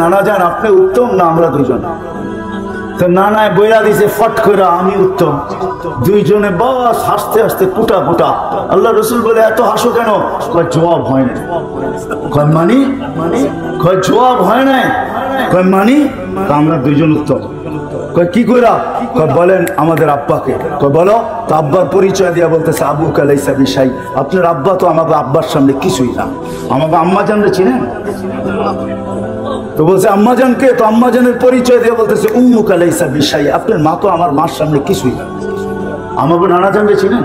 নানা যান আপনি উত্তম না আমরা দুজন? তো নানায় বইরা দিছে ফট করে আমি উত্তম। দুইজনে বাস হাসতে হাসতে কুটা কুটা। আল্লাহ রসুল বলে এত হাসো কেন? জবাব হয় না। মানি জবাব হয় না। মানি আমরা দুইজন উত্তম। কি কইরা? বলেন আমাদের আব্বাকে। বলো তো। আব্বার পরিচয় দিয়া বলতেছে আবু কালাইসা বিশাই, আপনার আব্বা তো আমাকে আব্বার সামনে কিছুই না। আমাকে আম্মা জানলে চিনেন? তো বলছে আম্মা জানকে। তো আম্মা জানের পরিচয় দিয়ে বলতেছে উম্মু কালাইসা বিশাই, আপনার মা তো আমার মার সামনে কিছুই না। আমাকে নানা জানলে চিনেন?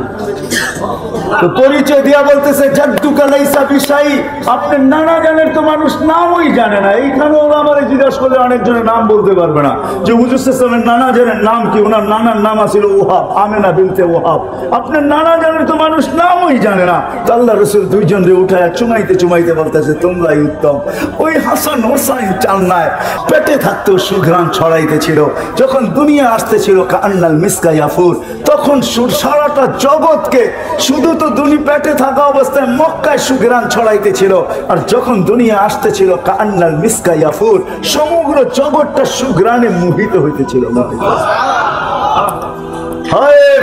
তো পরিচয় দিয়া বলতেছে জাদ্দু কালাইসা বিশাই, আপনার নানা জানের তো মানুষ নামই জানে না। এইখানে ওরা আমার জিজ্ঞাসা করলে অনেকজনের নাম বলতে পারবে না যে হুজুর সাল্লাল্লাহু নানা জানের নাম কি। ওনার নানার নাম ছিল ওহাব, আমেনা বিনতে ওহাব। আপনার নানা জানের তো মানুষ নামই জানে না। আল্লাহ রসুল দুইজন রে উঠায় চুমাইতে চুমাইতে বলতেছে তোমরাই উত্তম। ওই হাসান হোসাইন চালনায় পেটে থাকতো সুঘ্রাণ ছড়াইতেছিল। যখন দুনিয়া আসতেছিল কান্নাল মিসকা ইয়াফুর, তখন সারাটা জগৎকে, শুধু তো দুনি পেটে থাকা অবস্থায় মক্কায় সুঘ্রাণ ছড়াইতেছিল। আর যখন দুনিয়া আসতেছিল কান্নাল মিসকা ইয়াফুর, সমগ্র জগৎটা সুঘ্রাণে মোহিত হইতেছিল।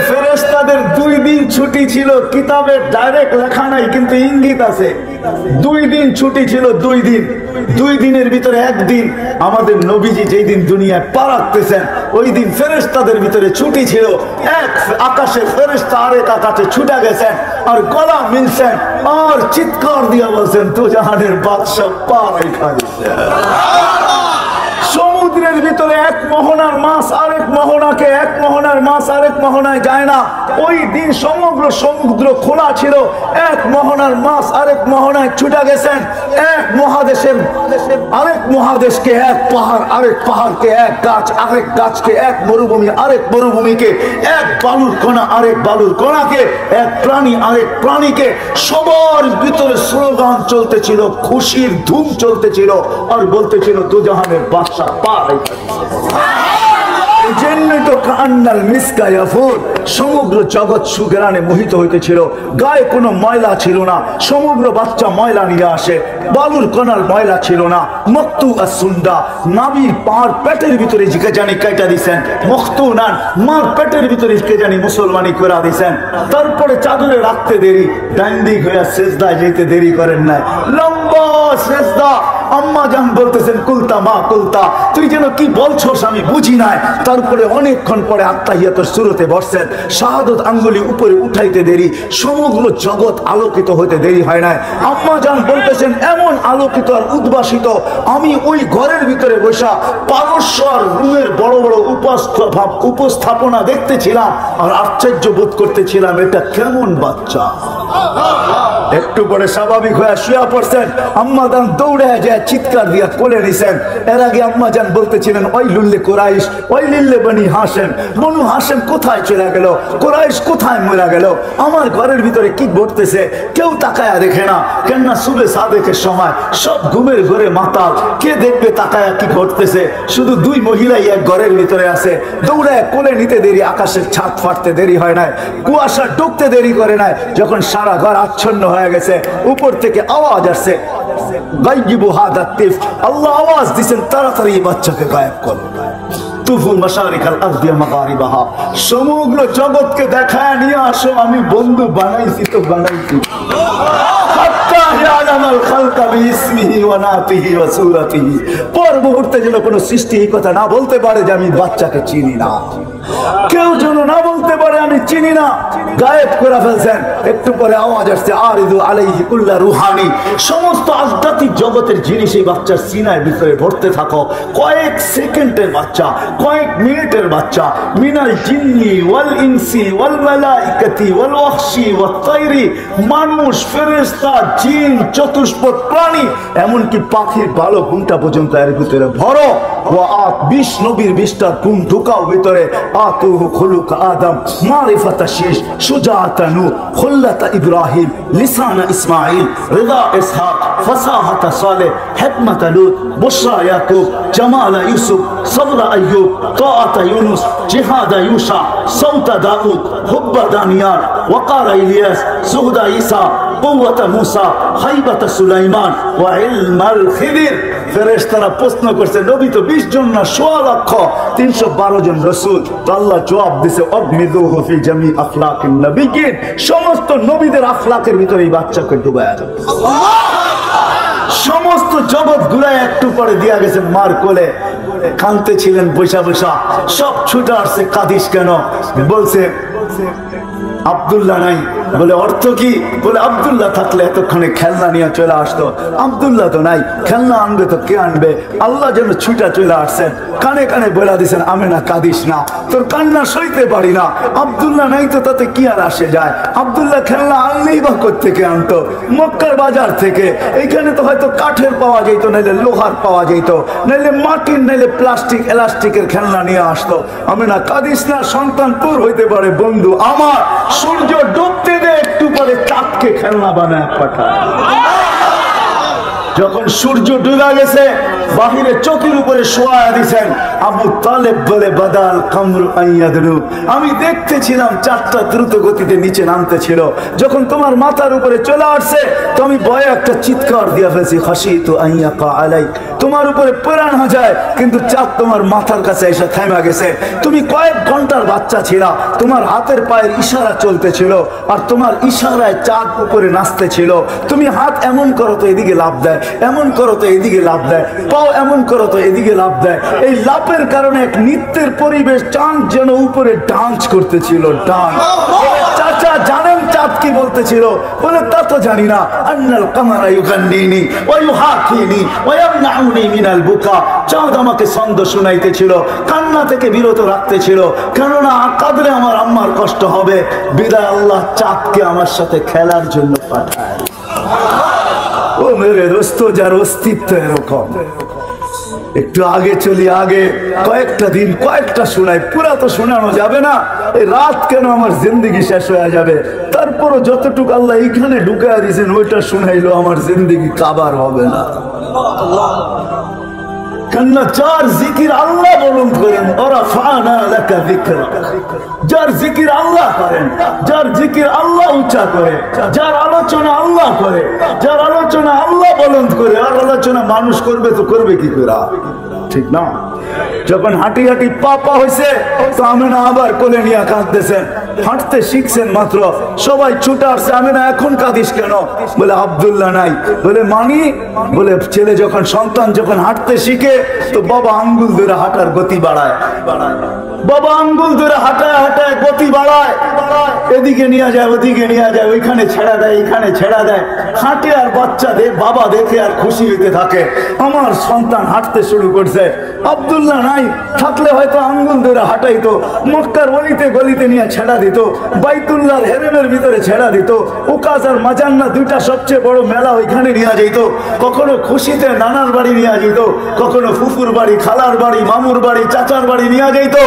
ফেরেশতাদের 2 দিন ছুটি ছিল। কিতাবে ডাইরেক্ট লেখা নাই কিন্তু ইঙ্গিত আছে। 2 দিন ছুটি ছিল। 2 দিনের ভিতরে একদিন আমাদের নবীজি যেই দিন দুনিয়ায় পা রাখতেছেন ওই দিন ফেরেশতাদের ভিতরে ছুটি ছিল। এক আকাশে ফেরেশতা আরেক আকাশে ছুটে গেছেন আর গলা মিলছেন আর চিৎকার দিয়া বলছেন তো জাহানের বাদশা পা রেখা দিচ্ছে। সমুদ্রের ভিতরে এক মোহনার মাছ আরেক মোহনাকে, এক মোহনার মাছ আরেক মোহনায় যায় না। ওই দিন সমগ্র সমুদ্র খোলা ছিল। এক মোহনার মাছ আরেক মোহনায় ছুটে গেছেন। এক মহাদেশের আরেক মহাদেশকে, এক পাহাড় আরেক পাহাড়কে, এক গাছ আরেক গাছকে, এক মরুভূমি আরেক মরুভূমিকে, এক বালুর কণা আরেক বালুর কণাকে, এক প্রাণী আরেক প্রাণীকে। সবার ভিতরে স্লোগান চলতেছিল, খুশির ধুম চলতেছিল আর বলতেছিল দুজাহানের বাদশা পা রেখা। সমগ্র জগৎ সুঘ্রাণে মোহিত হইতেছিল। গায়ে কোনো ময়লা ছিল না। সমগ্র বাচ্চা ময়লা নিয়ে আসে। বালুর কণার ময়লা ছিল না। মক্তু আসুন্দা, নাবির পার পেটের ভিতরে জিকে জানি কাইটা দিছেন। মক্তু নান, মার পেটের ভিতরে জিকে জানি মুসলমানি করে দিছেন। তারপরে চাদরে রাখতে দেরি, ডাইন দিক হইয়া সেজদায় যেতে দেরি করেন নাই। লম্বা সেজদা। আম্মা জান বলতেছেন কুলতা মা কুলতা, তুই যেন কি বলছস আমি বুঝি নাই। তারপরে অনেকক্ষণ পরে আত্তাহিয়াতুর শুরুতে বসছেন। শাহাদত আঙ্গুলি উপরে উঠাইতে দেরি, সমগ্র জগৎ আলোকিত হতে দেরি হয় নাই। আম্মা জান বলতেছেন এমন আলোকিত আর উদ্ভাসিত, আমি ওই ঘরের ভিতরে বসা পারস্য আর রুমের বড় বড় উপস্থাপনা দেখতেছিলাম আর আশ্চর্য বোধ করতেছিলাম এটা কেমন বাচ্চা। একটু পরে স্বাভাবিক হয়ে শুয়ে পড়ছেন। আম্মা জান দৌড়ে যায় চিৎকার দিয়া কোলে নিছেন। এর আগে আম্মা জান বলতেছিলেন ওই লুল্লে কুরাইশ, ওই লিল্লে বনি হাসেম, বনু হাসেম কোথায় চলে গেল, কুরাইশ কোথায় মরে গেল, আমার ঘরের ভিতরে কি ঘটতেছে কেউ তাকায়া দেখে না। কেননা সুবে সাদেকের সময় সব ঘুমের ঘরে মাতাল, কে দেখবে তাকায়া কি ঘটতেছে। শুধু 2 মহিলাই এক ঘরের ভিতরে আছে। দৌড়ায় কোলে নিতে দেরি, আকাশের ছাদ ফাটতে দেরি হয় নাই, কুয়াশা ঢুকতে দেরি করে নাই। যখন সারা ঘর আচ্ছন্ন হয়ে গেছে, উপর থেকে আওয়াজ আসছে গায়িবু হাদা তিফ, আল্লাহ আওয়াজ দিবেন তাড়াতাড়ি বাচ্চাকে গায়েব করো। তুফু মাশারিকাল আরদি মাগারিবাহা, সমগ্র জগৎকে দেখায় নিয়ে আসো আমি বন্ধু বানাইছি তো বানাইছি। পর মুহূর্তে যেন কোন সৃষ্টি এই কথা না বলতে পারে যে আমি বাচ্চাকে চিনি না। কেউ যেন না বলতে পারে আমি চিনি না। গায়েব করে ফেলছেন। একটু পরে আওয়াজ আসছে আরিদু আলাইহি কুল্লা রুহানি, সমস্ত আধ্যাত্মিক জগতের জিনিস এই বাচ্চার সিনার ভিতরে ভরতে থাকো। কয়েক সেকেন্ডের বাচ্চা, কয়েক মিনিটের বাচ্চা। মিনাল জিন্নি ওয়াল ইনসি ওয়াল মালাইকাতি ওয়াল ওয়াহশি ওয়াত তায়রি, মানুষ, ফেরেশতা, জিন, চতুষ্পদ প্রাণী, এমনকি পাখির ভালো ঘুমটা পর্যন্ত এর ভিতরে ভরো। ওয়াত 20 নবীর 20টা গুণ ঢুকাও ভিতরে। আতুহু খুলুক আদম, মারিফাতা শীশ, সুজাআতা নূহ, খুল্লাতা ইব্রাহিম, লিসানা ইসমাঈল, রিদা ইসহাক, ফাসাহাতা সালেহ, হিকমাতা লূত, বুশরা ইয়াকুব, জামালা ইউসুফ, সবরা আইয়ুব, তাআতা ইউনুস, জিহাদা ইউশা, সাউতা দাউদ, হুব্বা দানিয়াল, ওয়াকারা ইলিয়াস, সুহদা ঈসা, কুওয়াতা মূসা হাইবাতা সুলাইমান ওয়া ইলমাল খিদির। ফেরেশতারা প্রশ্ন করছে, নবী তো 20 জন না 1.25 লক্ষ, 312 জন রাসূল। তো আল্লাহ জবাব দিছে, আগমিদুহু ফি জামি আখলাকিন নবিয়্যিন, সমস্ত নবীদের আখলাকের ভিতরে এই বাচ্চাকে ডুবায়া দাও। সমস্ত জগৎ ঘুরায় একটু পরে দিয়া গেছে মার কোলে, কাঁদতে ছিলেন বৈশা বৈশা, সব ছুটে আসছে, কাঁদিস কেন? বলছে আব্দুল্লাহ নাই। বলে অর্থ কি? বলে আব্দুল্লাহ থাকলে এতক্ষণে খেলনা নিয়ে চলে আসতো, আব্দুল্লাহ তো নাই, খেলনা আনবে তো কে আনবে? আল্লাহ যেন ছুটা চলে আসছেন, কানে কানে বলে দিয়েছেন, আমেনা কাঁদিস না, তোর কান্না সইতে পারি না, আব্দুল্লাহ নাই তো তাতে কি আর আসে যায়? আব্দুল্লাহ খেলনা আনলেই বা কোত্থেকে আনতো? মক্কার বাজার থেকে। এইখানে তো হয়তো কাঠের পাওয়া যেত, নাইলে লোহার পাওয়া যেত, নাইলে মাটির, নাইলে প্লাস্টিক এলাস্টিকের খেলনা নিয়ে আসতো। আমেনা কাঁদিস না, সন্তান তোর হইতে পারে, বন্ধু আমার। সূর্য ডুবতে দে, একটু পরে চাঁদকে খেলনা বানায় পাঠায়। যখন সূর্য ডুবে গেছে, বাহিরে চোখের উপরে শোয়া দিয়েছেন। আবু তালেব বলে, বাদাল কামরু আইয়াদরু, আমি দেখতেছিলাম চাঁদটা দ্রুত গতিতে নিচে নামতে ছিল, যখন তোমার মাথার উপরে চলে আসছে তো আমি ভয়ে একটা চিৎকার দিয়া ফেলছি, খাশিতু আইয়াকা আলাই, তোমার উপরে পড়া না যায়, কিন্তু চাঁদ তোমার মাথার কাছে এসে থেমে গেছে। তুমি কয়েক ঘন্টার বাচ্চা ছিলা, তোমার হাতের পায়ের ইশারা চলতেছিল, আর তোমার ইশারায় চাঁদ উপরে নাচতে ছিল। তুমি হাত এমন করো তো এদিকে লাফ দেয়, এমন করো তো এদিকে লাফ দেয়, পাও এমন করো তো এদিকে লাফ দেয়। এই লাফের কারণে এক নৃত্যের পরিবেশ, চাঁদ যেন উপরে ডান্স করতেছিল, ডান্স। চাচা জানেন চাঁদ কি বলতেছিল? বলে তা তো জানি না। আন্নাল কামারা ইউগান্নিনি ওয়া ইউহাকিনি ওয়া ইয়ামনাউনি মিনাল বুকা, চাঁদ আমাকে ছন্দ শুনাইতেছিল, কান্না থেকে বিরত রাখতেছিল, কেননা কাঁদলে আমার আম্মার কষ্ট হবে, বিদায় আল্লাহ চাঁদকে আমার সাথে খেলার জন্য পাঠায়। ও মেরে দোস্ত, যার অস্তিত্ব এরকম। একটু আগে চলি, আগে কয়েকটা দিন কয়েকটা শোনাই, পুরা তো শোনানো যাবে না, এই রাত কেন আমার জিন্দগি শেষ হয়ে যাবে। তারপরও যতটুকু আল্লাহ এইখানে ঢুকায় দিয়েছেন ওইটা শুনাইলো আমার জিন্দগি কাবার হবে না। কেননা যার জিকির আল্লাহ বলুন করেন, ওরাফানা লাকা যিকরাক, যার জিকির আল্লাহ করেন, যার জিকির আল্লাহ উচ্চার করে, যার আলোচনা আল্লাহ করে, যার আলোচনা আল্লাহ বলুন করে, আর আলোচনা মানুষ করবে তো করবে কি করে? ঠিক না? যখন হাঁটি হাঁটি পা হয়েছে তো আমেনা আবার কোলে নিয়ে কাঁদতেছেন, হাঁটতে শিখছেন মাত্র, সবাই ছুটে আসছে। আমেনা এখন কাঁদিস কেন? বলে আব্দুল্লাহ নাই। বলে মানি? বলে ছেলে যখন, সন্তান যখন হাঁটতে শিখে তো বাবা আঙ্গুল ধরে হাঁটার গতি বাড়ায়, বাবা আঙ্গুল ধরে হাঁটায় হাঁটায় গতি বাড়ায়, এদিকে নিয়ে যায় ওদিকে নিয়ে যায়, ওইখানে ছেড়া দেয় এখানে ছেড়া দেয়, হাঁটে আর বাচ্চা বাবা দেখে আর খুশি হইতে থাকে, আমার সন্তান হাঁটতে শুরু করছে। আব্দুল্লাহ নাই, থাকলে হয়তো আঙ্গুল ধরে হাঁটাইতো, মক্কার গলিতে গলিতে নিয়ে ছেড়া দিত, বাইতুল্লাহর হেরেমের ভিতরে ছেড়া দিত, উকাস আর মাজান্না দুইটা সবচেয়ে বড় মেলা, ওইখানে নিয়ে যেত। কখনো খুশিতে নানার বাড়ি নিয়ে যেত, কখনো ফুফুর বাড়ি, খালার বাড়ি, মামুর বাড়ি, চাচার বাড়ি নিয়ে যেত।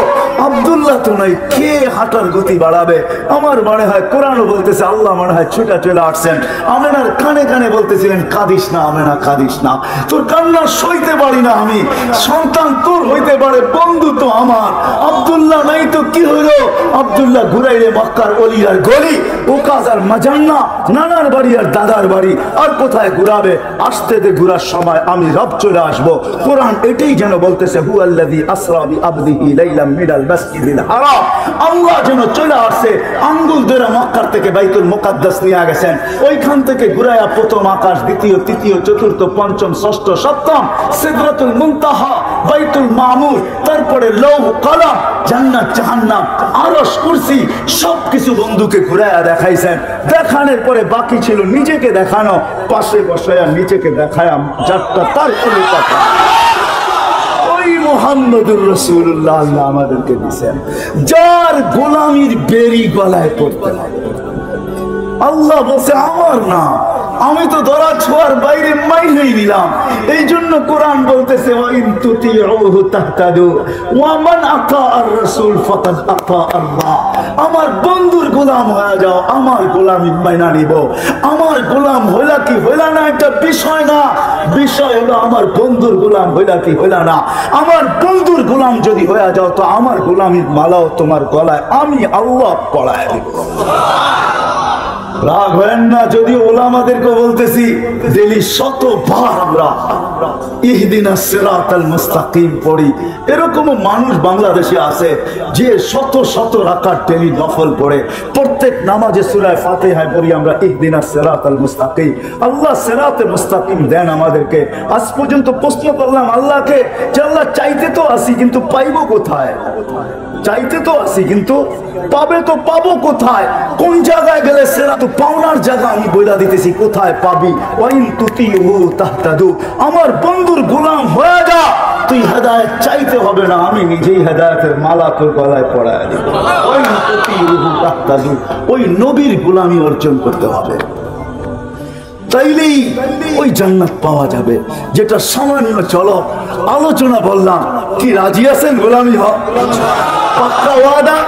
আব্দুল্লাহ তো নাই, কে হাঁটার গতি বাড়াবে? আমার মনে হয় কোরআনও বলতেছে, আল্লাহ মনে হয় ছুটা চলে আসছেন। আমেনার কানে কানে বলতেছিলেন, কাঁদিস না আমেনা, কাঁদিস না, তোর কান্না সইতে পারি না আমি, সন্তান তোর হইতে পারে, বন্ধু তো আমার। আব্দুল্লাহ নাই তো কি হইলো? আব্দুল্লাহ ঘুরাইলে মক্কার অলি আর গলি, ওকাজ আর মাজান্না, নানার বাড়ি আর দাদার বাড়ি, আর কোথায় ঘুরাবে? আসতে দে, ঘুরার সময় আমি রব চলে আসবো। কোরআন এটাই যেন বলতেছে, হুয়াল্লাযী আসরা বিআবদিহি লাইলাম মিনাল মাসজিদিল হারাম, আল্লাহ যেন চলে আসছে, আঙ্গুল ধরে মক্কার থেকে বাইতুল মুকাদ্দাস নিয়ে গেছেন, ওইখান থেকে ঘুরাইয়া প্রথম আকাশ, দ্বিতীয়, তৃতীয়, চতুর্থ, পঞ্চম, ষষ্ঠ, সপ্তম, সিদরাতুল মুনতাহা, বাইতুল মামুর, তারপরে লৌহ কলম, জান্নাত জাহান্নাম, আরশ, কুরসি, সবকিছু বন্ধুকে ঘুরাইয়া দেখাইছেন। দেখানোর পরে বাকি ছিল নিজেকে দেখানো, পাশে বসায়া নিজেকে দেখায়া যাত্রা তার কোনো কথা। ওই মুহাম্মদুর রাসূলুল্লাহ আল্লাহ আমাদেরকে দিয়েছেন, যার গোলামির বেরি গলায় পড়তে হবে। আল্লাহ বলছে আমার না, আমি তো ধরা ছোঁয়ার বাইরে মাইনেই নিলাম। এই জন্য কোরআন বলতেছে, ওয়াইন তুতিউহু তাহতাদু ওয়া মান আতাআর রাসূল ফাকাদ আতা আল্লাহ। আমার বন্ধুর গোলাম হয়ে যাও, আমার গোলামি মাইনা নিব। আমার গোলাম হইলা কি হইলা না এটা বিষয় না, বিষয় হলো আমার বন্ধুর গোলাম হইলা কি হইলা না। আমার বন্ধুর গোলাম যদি হয়ে যাও তো আমার গোলামির মালাও তোমার গলায় আমি আল্লাহ পড়ায় দিব। রাগ হয় না, যদি ওলামাদেরকে বলতেছি ডেলি শতবার আমরা ইহদিনাস সিরাতাল মুস্তাকিম পড়ি। এরকম মানুষ বাংলাদেশে আছে যে শত শত রাকাত ডেলি নফল পড়ে। প্রত্যেক নামাজে সূরা ফাতিহায় পড়ি আমরা ইহদিনাস সিরাতাল মুস্তাকিম। আল্লাহ সিরাতে মুস্তাকিম দেন আমাদেরকে। আজ পর্যন্ত প্রশ্ন করলাম আল্লাহকে যে আল্লাহ চাইতে তো আসি কিন্তু পাইবো কোথায়? চাইতে তো আসি কিন্তু পাবে তো পাবো কোথায়? কোন জায়গায় গেলে সেরা তো পাওনার জায়গা আমি বইলা দিতেছি, কোথায় পাবি? ওয়াইন তুতিহু তাহতাদু। আমার বন্ধুর গোলাম হয়ে যা, তুই হেদায়েত চাইতে হবে না, আমি নিজেই হেদায়েতের মালা তোর গলায় পরায় দেব। ওয়াইন তুতিহু তাহতাদু। ওই নবীর গোলামি অর্জন করতে হবে, তাইলেই ওই জান্নাত পাওয়া যাবে। যেটা সামান্য চলো আলোচনা বললাম, কি রাজি আছেন গোলামি হওয়া? পাক্কা ওয়াদা?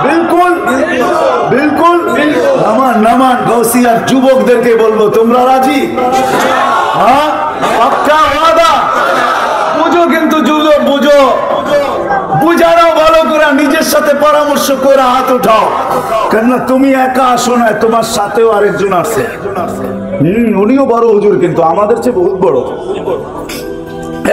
বিলকুল বিলকুল। নামান নামান গৌসিয়ার যুবকদেরকে বলবো, তোমরা রাজি? হ্যাঁ, পাক্কা ওয়াদা? বুঝো কিন্তু যুবক, বুঝো, বুঝানো ভালো করে, নিজের সাথে পরামর্শ করে হাত উঠাও। কেননা তুমি একা আসো না, তোমার সাথেও আরেকজন আছে। উনিও বড় হুজুর, কিন্তু আমাদের চেয়ে বহুত বড়।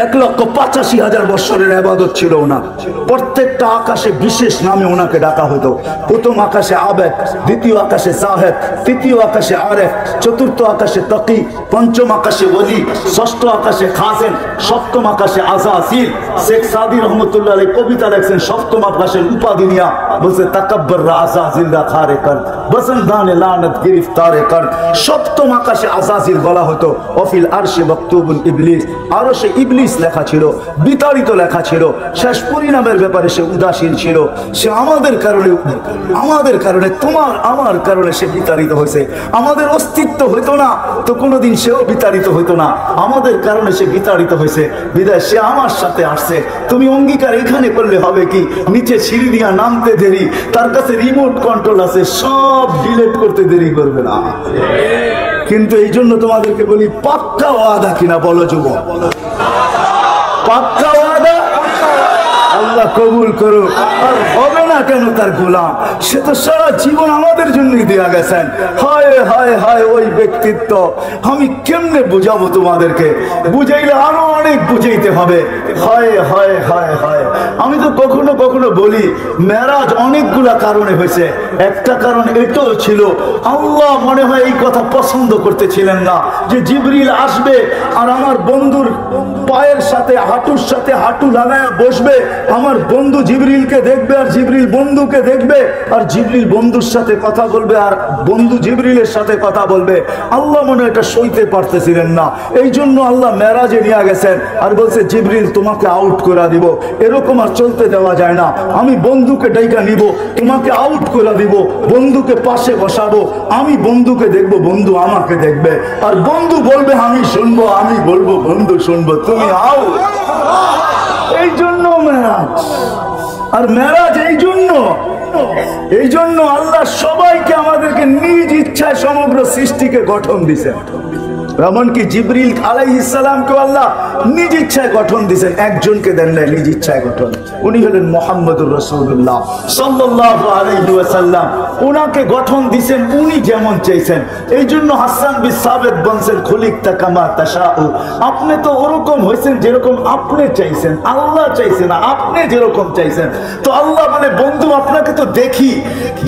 1,85,000 বছরের ইবাদত ছিল ওনার। প্রত্যেকটা আকাশে বিশেষ নামে ওনাকে ডাকা হতো। প্রথম আকাশে আবেদ, দ্বিতীয় আকাশে জাহেদ, তৃতীয় আকাশে আরেফ, চতুর্থ আকাশে তাকি, পঞ্চম আকাশে ওলি, ষষ্ঠ আকাশে খাজেন, সপ্তম আকাশে আজাজিল। শেখ সাদি রহমতুল্লাহ আলাইহি কবিতা লেখছেন, সপ্তম আকাশের উপাধি নিয়া বলছে তাকাব্বর আজাজিল দা খারে কর বসন্দানে লানত গিরফতারে কর। সপ্তম আকাশে আজাজিল বলা হতো। অফিল আরশে মাকতুবুন ইবলিস। আরশে ইবলিস লেখা ছিল, বিতাড়িত লেখা ছিল। শেষ পরিণামের ব্যাপারে সে উদাসীন ছিল। সে আমাদের কারণে তোমার আমার কারণে সে বিতাড়িত হয়েছে। আমাদের অস্তিত্ব হইতো না তো কোনোদিন সেও বিতাড়িত হইতো না। আমাদের কারণে সে বিতাড়িত হয়েছে, বিদায় সে আমার সাথে আসছে। তুমি অঙ্গীকার এখানে করলে হবে কি, নিচে সিঁড়ি দিয়া নামতে দেরি, তার কাছে রিমোট কন্ট্রোল আছে, সব ডিলিট করতে দেরি করবে না। কিন্তু এই জন্য তোমাদেরকে বলি, পাক্কা ওয়াদা কিনা বলো যুবক? পাক্কা ওয়াদা? আল্লাহ কবুল করো। আর হবে না কেন তার গোলাম? সে তো সারা জীবন আমাদের জন্যই দেয়া গেছেন। হায় হায় হায় ওই ব্যক্তিত্ব আমি কেমনে বুঝাবো তোমাদেরকে? বুঝাইলে আরো অনেক বুঝাইতে হবে। হায় হায় হায় হায়। আমি তো কখনো কখনো বলি মেরাজ অনেকগুলা কারণে হয়েছে। একটা কারণ এটাও ছিল, আল্লাহ মনে হয় এই কথা পছন্দ করতেছিলেন না যে জিবরিল আসবে আর আমার বন্ধুর পায়ের সাথে হাঁটুর সাথে হাঁটু লাগায়া বসবে। আমার বন্ধু জিবরিলকে দেখবে আর জিবরিল বন্ধুকে দেখবে, আর জিবরিল বন্ধুর সাথে কথা বলবে আর বন্ধু জিবরিলের সাথে কথা বলবে। আল্লাহ মনে এটা সইতে পারতেছিলেন না, এই জন্য আল্লাহ মেরাজে নিয়ে গেছেন আর বলছে জিবরিল তোমাকে আউট করে দিব। এরকম আর চলতে দেওয়া যায় না। আমি বন্ধুকে ডাইকা নিব, তোমাকে আউট করে দিব, বন্ধুকে পাশে বসাবো, আমি বন্ধুকে দেখবো, বন্ধু আমাকে দেখবে, আর বন্ধু বলবে আমি শুনবো, আমি বলবো বন্ধু শুনবো, তুমি আউট। এই জন্য মেরাজ। আর মেরাজ এই জন্য আল্লাহ সবাইকে আমাদেরকে নিজ ইচ্ছায় সমগ্র সৃষ্টিকে গঠন দিয়েছেন। এমনকি জিবরিল আলাইহিস সালামকে আল্লাহ নিজ ইচ্ছায় গঠন দিয়েছেন, একজনকে দেন নাই নিজ ইচ্ছায় গঠন। উনি হলেন মুহাম্মদুর রাসূলুল্লাহ সাল্লাল্লাহু আলাইহি ওয়াসাল্লাম। উনাকে গঠন দিয়েছেন উনি যেমন চাইছেন। এই জন্য হাসান বিন সাবিত বলছেন খুলিকতা কামা তাশাউ। আপনি তো ওরকম হয়েছেন যেরকম আপনি চাইছেন, আল্লাহ চাইছেন না, আপনি যেরকম চাইছেন। তো আল্লাহ বলে বন্ধু আপনাকে তো দেখি,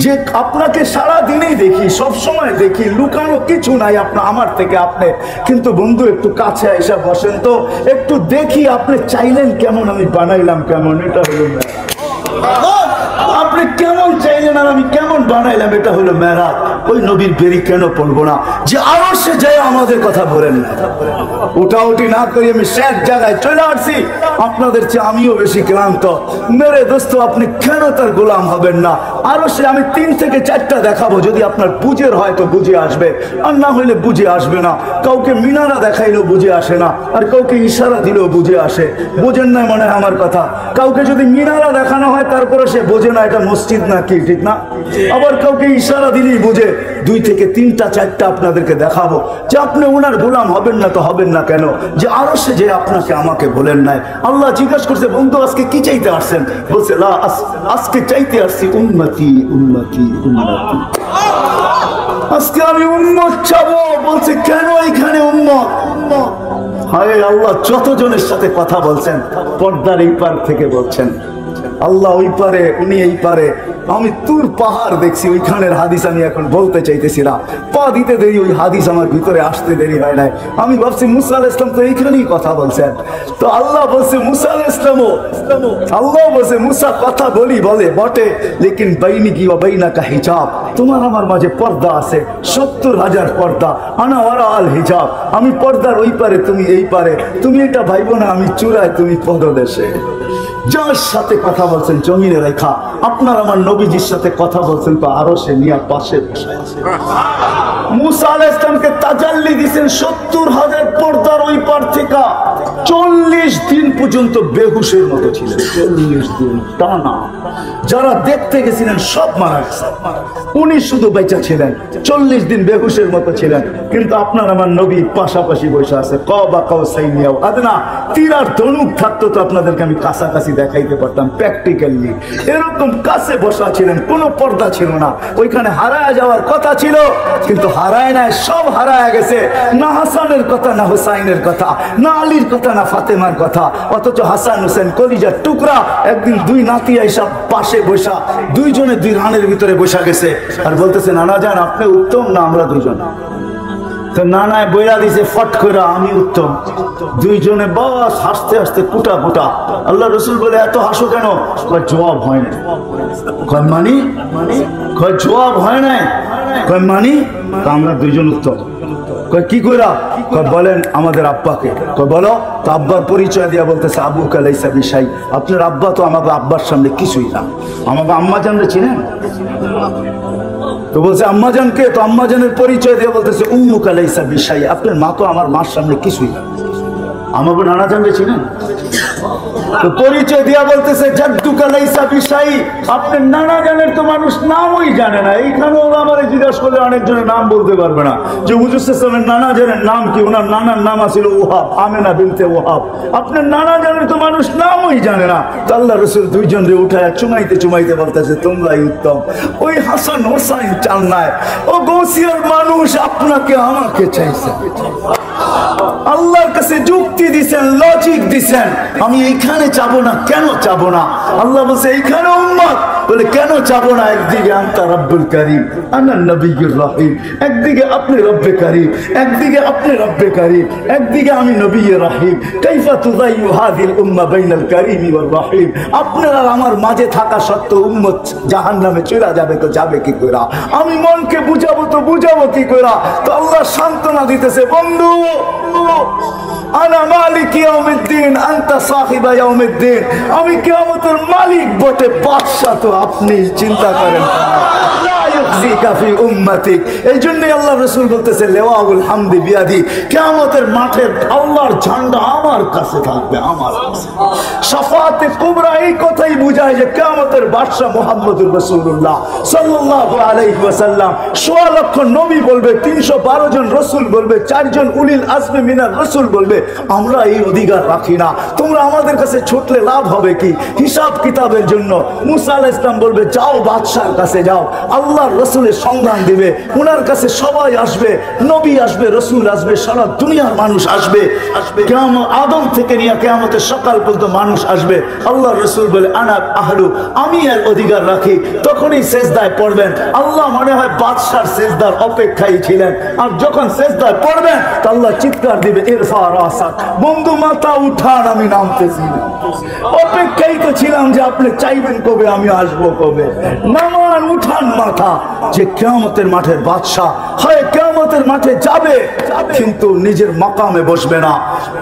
যে আপনাকে সারা দিনেই দেখি, সব সময় দেখি, লুকানো কিছু নাই আপনার আমার থেকে আপনি। কিন্তু বন্ধু একটু কাছে এসে বসেন তো, একটু দেখি আপনি চাইলেন কেমন, আমি বানাইলাম কেমন। এটা হলো আপনি কেমন চাইলেন আর আমি কেমন বানাইলাম, এটা হলো মেরাজ। ওই নবীর বেরি কেন পড়বো না যে আরো সে যায় আমাদের কথা বলেন না। উঠাউটি না করি আমি শেষ জায়গায় চলে আসছি। আপনাদের চেয়ে আমিও বেশি ক্লান্ত। মেরে দোস্ত আপনি কেন তার গোলাম হবেন না? আরো সে আমি 3 থেকে 4টা দেখাবো, যদি আপনার বুঝের হয় তো বুঝে আসবে, আর না হইলে বুঝে আসবে না। কাউকে মিনারা দেখাইলেও বুঝে আসে না, আর কাউকে ইশারা দিলেও বুঝে আসে। বুঝেন না মনে হয় আমার কথা? কাউকে যদি মিনারা দেখানো হয় তারপরে সে বোঝে না এটা মসজিদ না কি, ঠিক না? আবার কাউকে ইশারা দিলেই বুঝে। 2 থেকে 3টা 4টা আপনাদেরকে দেখাবো যে আপনি ওনার গোলাম হবেন না তো হবেন না কেন? যে আরো সে যে আপনাকে আমাকে বলেন নাই। আল্লাহ জিজ্ঞাসা করছে বন্ধু আজকে কি চাইতে আসছেন? বলছে আজকে চাইতে আসছি উম্মতি উম্মতি উম্মতি। আজকে আমি উম্মত চাবো, বলছে কেন এখানে উম্মত? হায় আল্লাহ, যতজনের সাথে কথা বলছেন পর্দার এই পার থেকে বলছেন, আল্লাহ ওই পারে, উনি এই পারে। আমি তুর পাহাড় দেখছি, ওইখানের হাদিস আমি এখন বলতে চাইতেছিলাম, পা দিতে দেরি, ওই হাদিস আমার ভিতরে আসতে দেরি হয় নাই। আমি ভাবছি মুসা আলাইহিস সালাম তো এইখানেই কথা বলছেন, তো আল্লাহ বলছে মুসা আলাইহিস সালামও, আল্লাহ বলছে মুসা কথা বলে বটে, লেকিন বাইনি কি ওয়া বাইনাকা হিজাব, তোমার আমার মাঝে পর্দা আছে, 70,000 পর্দা। আনা ওয়ারা আল হিজাব, আমি পর্দার ওই পারে, তুমি এই পারে। তুমি এটা ভাইবো না আমি চূড়ায়, তুমি পদদেশে। যার সাথে কথা বলছেন জমিনে রেখা, আপনার আমার নবীজির সাথে কথা বলছেন তো আরো সে নিয়ে পাশে বসে আছে। মুসা আলাইহিস সালামকে তাজাল্লি দিয়েছেন 70,000 পর্দার ওই পার থেকে। 40 দিন পর্যন্ত বেহুশের মতো ছিলেন, 40 দিন টানা। যারা দেখতে গেছিলেন সব মারা গেছে, উনি শুধু বেঁচে ছিলেন। 40 দিন বেহুশের মতো ছিলেন, কিন্তু আপনার আমার নবী পাশাপাশি বসে আছে। কবা কাউসাইনি আও আদনা, তীর আর ধনুক থাকতো তো আপনাদেরকে আমি কাছাকাছি দেখাইতে পারতাম প্র্যাকটিক্যালি। এরকম কাছে বসা ছিলেন, কোনো পর্দা ছিল না। ওইখানে হারায় যাওয়ার কথা ছিল, কিন্তু হারায় নাই, সব হারায় গেছে। না হাসানের কথা, না হুসাইনের কথা, না আলীর কথা, না ফাতেমার কথা। অথচ হাসান হুসেন কলিজার টুকরা, একদিন দুই নাতি আইসা পাশে বসা, দুইজনে দুই রানের ভিতরে বসা গেছে, আর বলতেছে নানা যান আপনি উত্তম না আমরা দুজন? তো নানায় বইরা দিছে ফট করে আমি উত্তম। দুইজনে বাস হাসতে হাসতে কুটা কুটা। আল্লাহ রসুল বলে এত হাসো কেন? কয় জবাব হয় না। কয় মানি? কয় জবাব হয় না। কয় মানি? আমরা দুইজন উত্তম। কয় কি কইরা? কয় বলেন আমাদের আব্বাকে। কয় বলো। তো আব্বার পরিচয় দিয়া বলতেছে আবু কালাইসা বিশাই, আপনার আব্বা তো আমাকে আব্বার সামনে কিছুই না। আমাকে আম্মা জানলে চিনেন? তো বলছে আম্মাজানকে, তো আম্মাজানের পরিচয় দিয়ে বলতেছে উম্মুকা লাইসা বিশাই, আপনার মা তো আমার মার সামনে কিছুই না। আমাকে নানা জানলে চিনেন? তো পরিচয় দিয়া বলতেছে জাদ্দুকা লাইসা বিশাই, আপনার নানা জানের তো মানুষ নামই জানে না। এইখানেও আমার জিজ্ঞাসা করলে অনেকজনের নাম বলতে পারবে না, যে হুজুর সাল্লাল্লাহু নানা জানের নাম কি? ওনার নানার নাম ছিল ওহাব, আমেনা বিনতে ওহাব। আপনার নানা জানের তো মানুষ নামই জানে না। তো আল্লাহ রাসূল দুইজন রে উঠায় চুমাইতে চুমাইতে বলতেছে তোমরাই উত্তম। ওই হাসান হোসাইন চান নাই, ও গৌসিয়ার মানুষ আপনাকে আমাকে চাইছে। আল্লাহর কাছে যুক্তি দিছেন, লজিক দিছেন, আমি এইখানে চাবো না। কেন চাবো না? আল্লাহ বলছে এইখানে উম্মত, বলে কেন চাবো না? একদিকে আনতা রব্বুল কারীম, আনা নবিয়্যুর রহিম, একদিকে আপনি রব্বে কারীম, একদিকে আপনি রব্বে কারীম, একদিকে আমি নবিয়্যুর রহিম। কাইফা তুযাইয়ু হাযিল উম্মাহ বাইনাল কারীমি ওয়ার রহিম। আপনারা আমার মাঝে থাকা সত্ত্বেও উম্মত জাহান্নামে চলে যাবে, তো যাবে কি করে? আমি মনকে বুঝাবো তো বুঝাবো কি করে? তো আল্লাহ সান্ত্বনা দিতেছে, বন্ধু আনা মালিক ইয়াউমিদ্দিন আনতা সাহিবা ইয়াউমিদ্দিন, আমি কিয়ামতের মালিক বটে, বাদশা তো আপনি। চিন্তা করেন এই জন্যই আল্লাহ রাসূল বলতেছে লেওয়াউল হামদি বিয়াদি, কিয়ামতের মাঠের আল্লাহর ঝান্ডা আমার কাছে থাকবে, আমার কাছে। শাফাআতে কুবরা এই কথাই বুঝায় যে কিয়ামতের বাদশা মুহাম্মদুর রাসূলুল্লাহ সাল্লাল্লাহু আলাইহি ওয়াসাল্লাম। ১৬ লক্ষ নবী বলবে, ৩১২ জন রাসূল বলবে, ৪ জন উলিল আজমি মিনার রাসূল বলবে আমরা এই অধিকার রাখি না। তোমরা আমাদের কাছে ছুটলে লাভ হবে কি? হিসাব কিতাবের জন্য। মুসা আলাইহিস সালাম বলবে যাও বাদশার কাছে যাও, আল্লাহর রাসূলের সন্ধান দিবে, ওনার কাছে সবাই আসবে, নবী আসবে, রাসূল আসবে, সারা দুনিয়ার মানুষ আসবে। কিয়ামত আদম থেকে নিয়ে কিয়ামতের সকাল পর্যন্ত মানুষ আসবে। আল্লাহর রাসূল বলে আনা আহলু, আমি এর অধিকার রাখি। তখনই সেজদায় পড়বেন। আল্লাহ মনে হয় বাদশার সেজদার অপেক্ষায় ছিলেন, আর যখন সেজদায় পড়বেন তো আল্লাহ চিৎকার দিবে ইরফা রাসাক, বন্ধু মাথা উঠান, আমি নামতেছি। অপেক্ষাই তো ছিলাম যে আপনি চাইবেন কবে, আমি আসবো কবে। নামান, উঠান মাথা। যে কিয়ামতের মাঠের বাদশা হয় কিয়ামতের মাঠে যাবে, কিন্তু নিজের মাকামে বসবে না,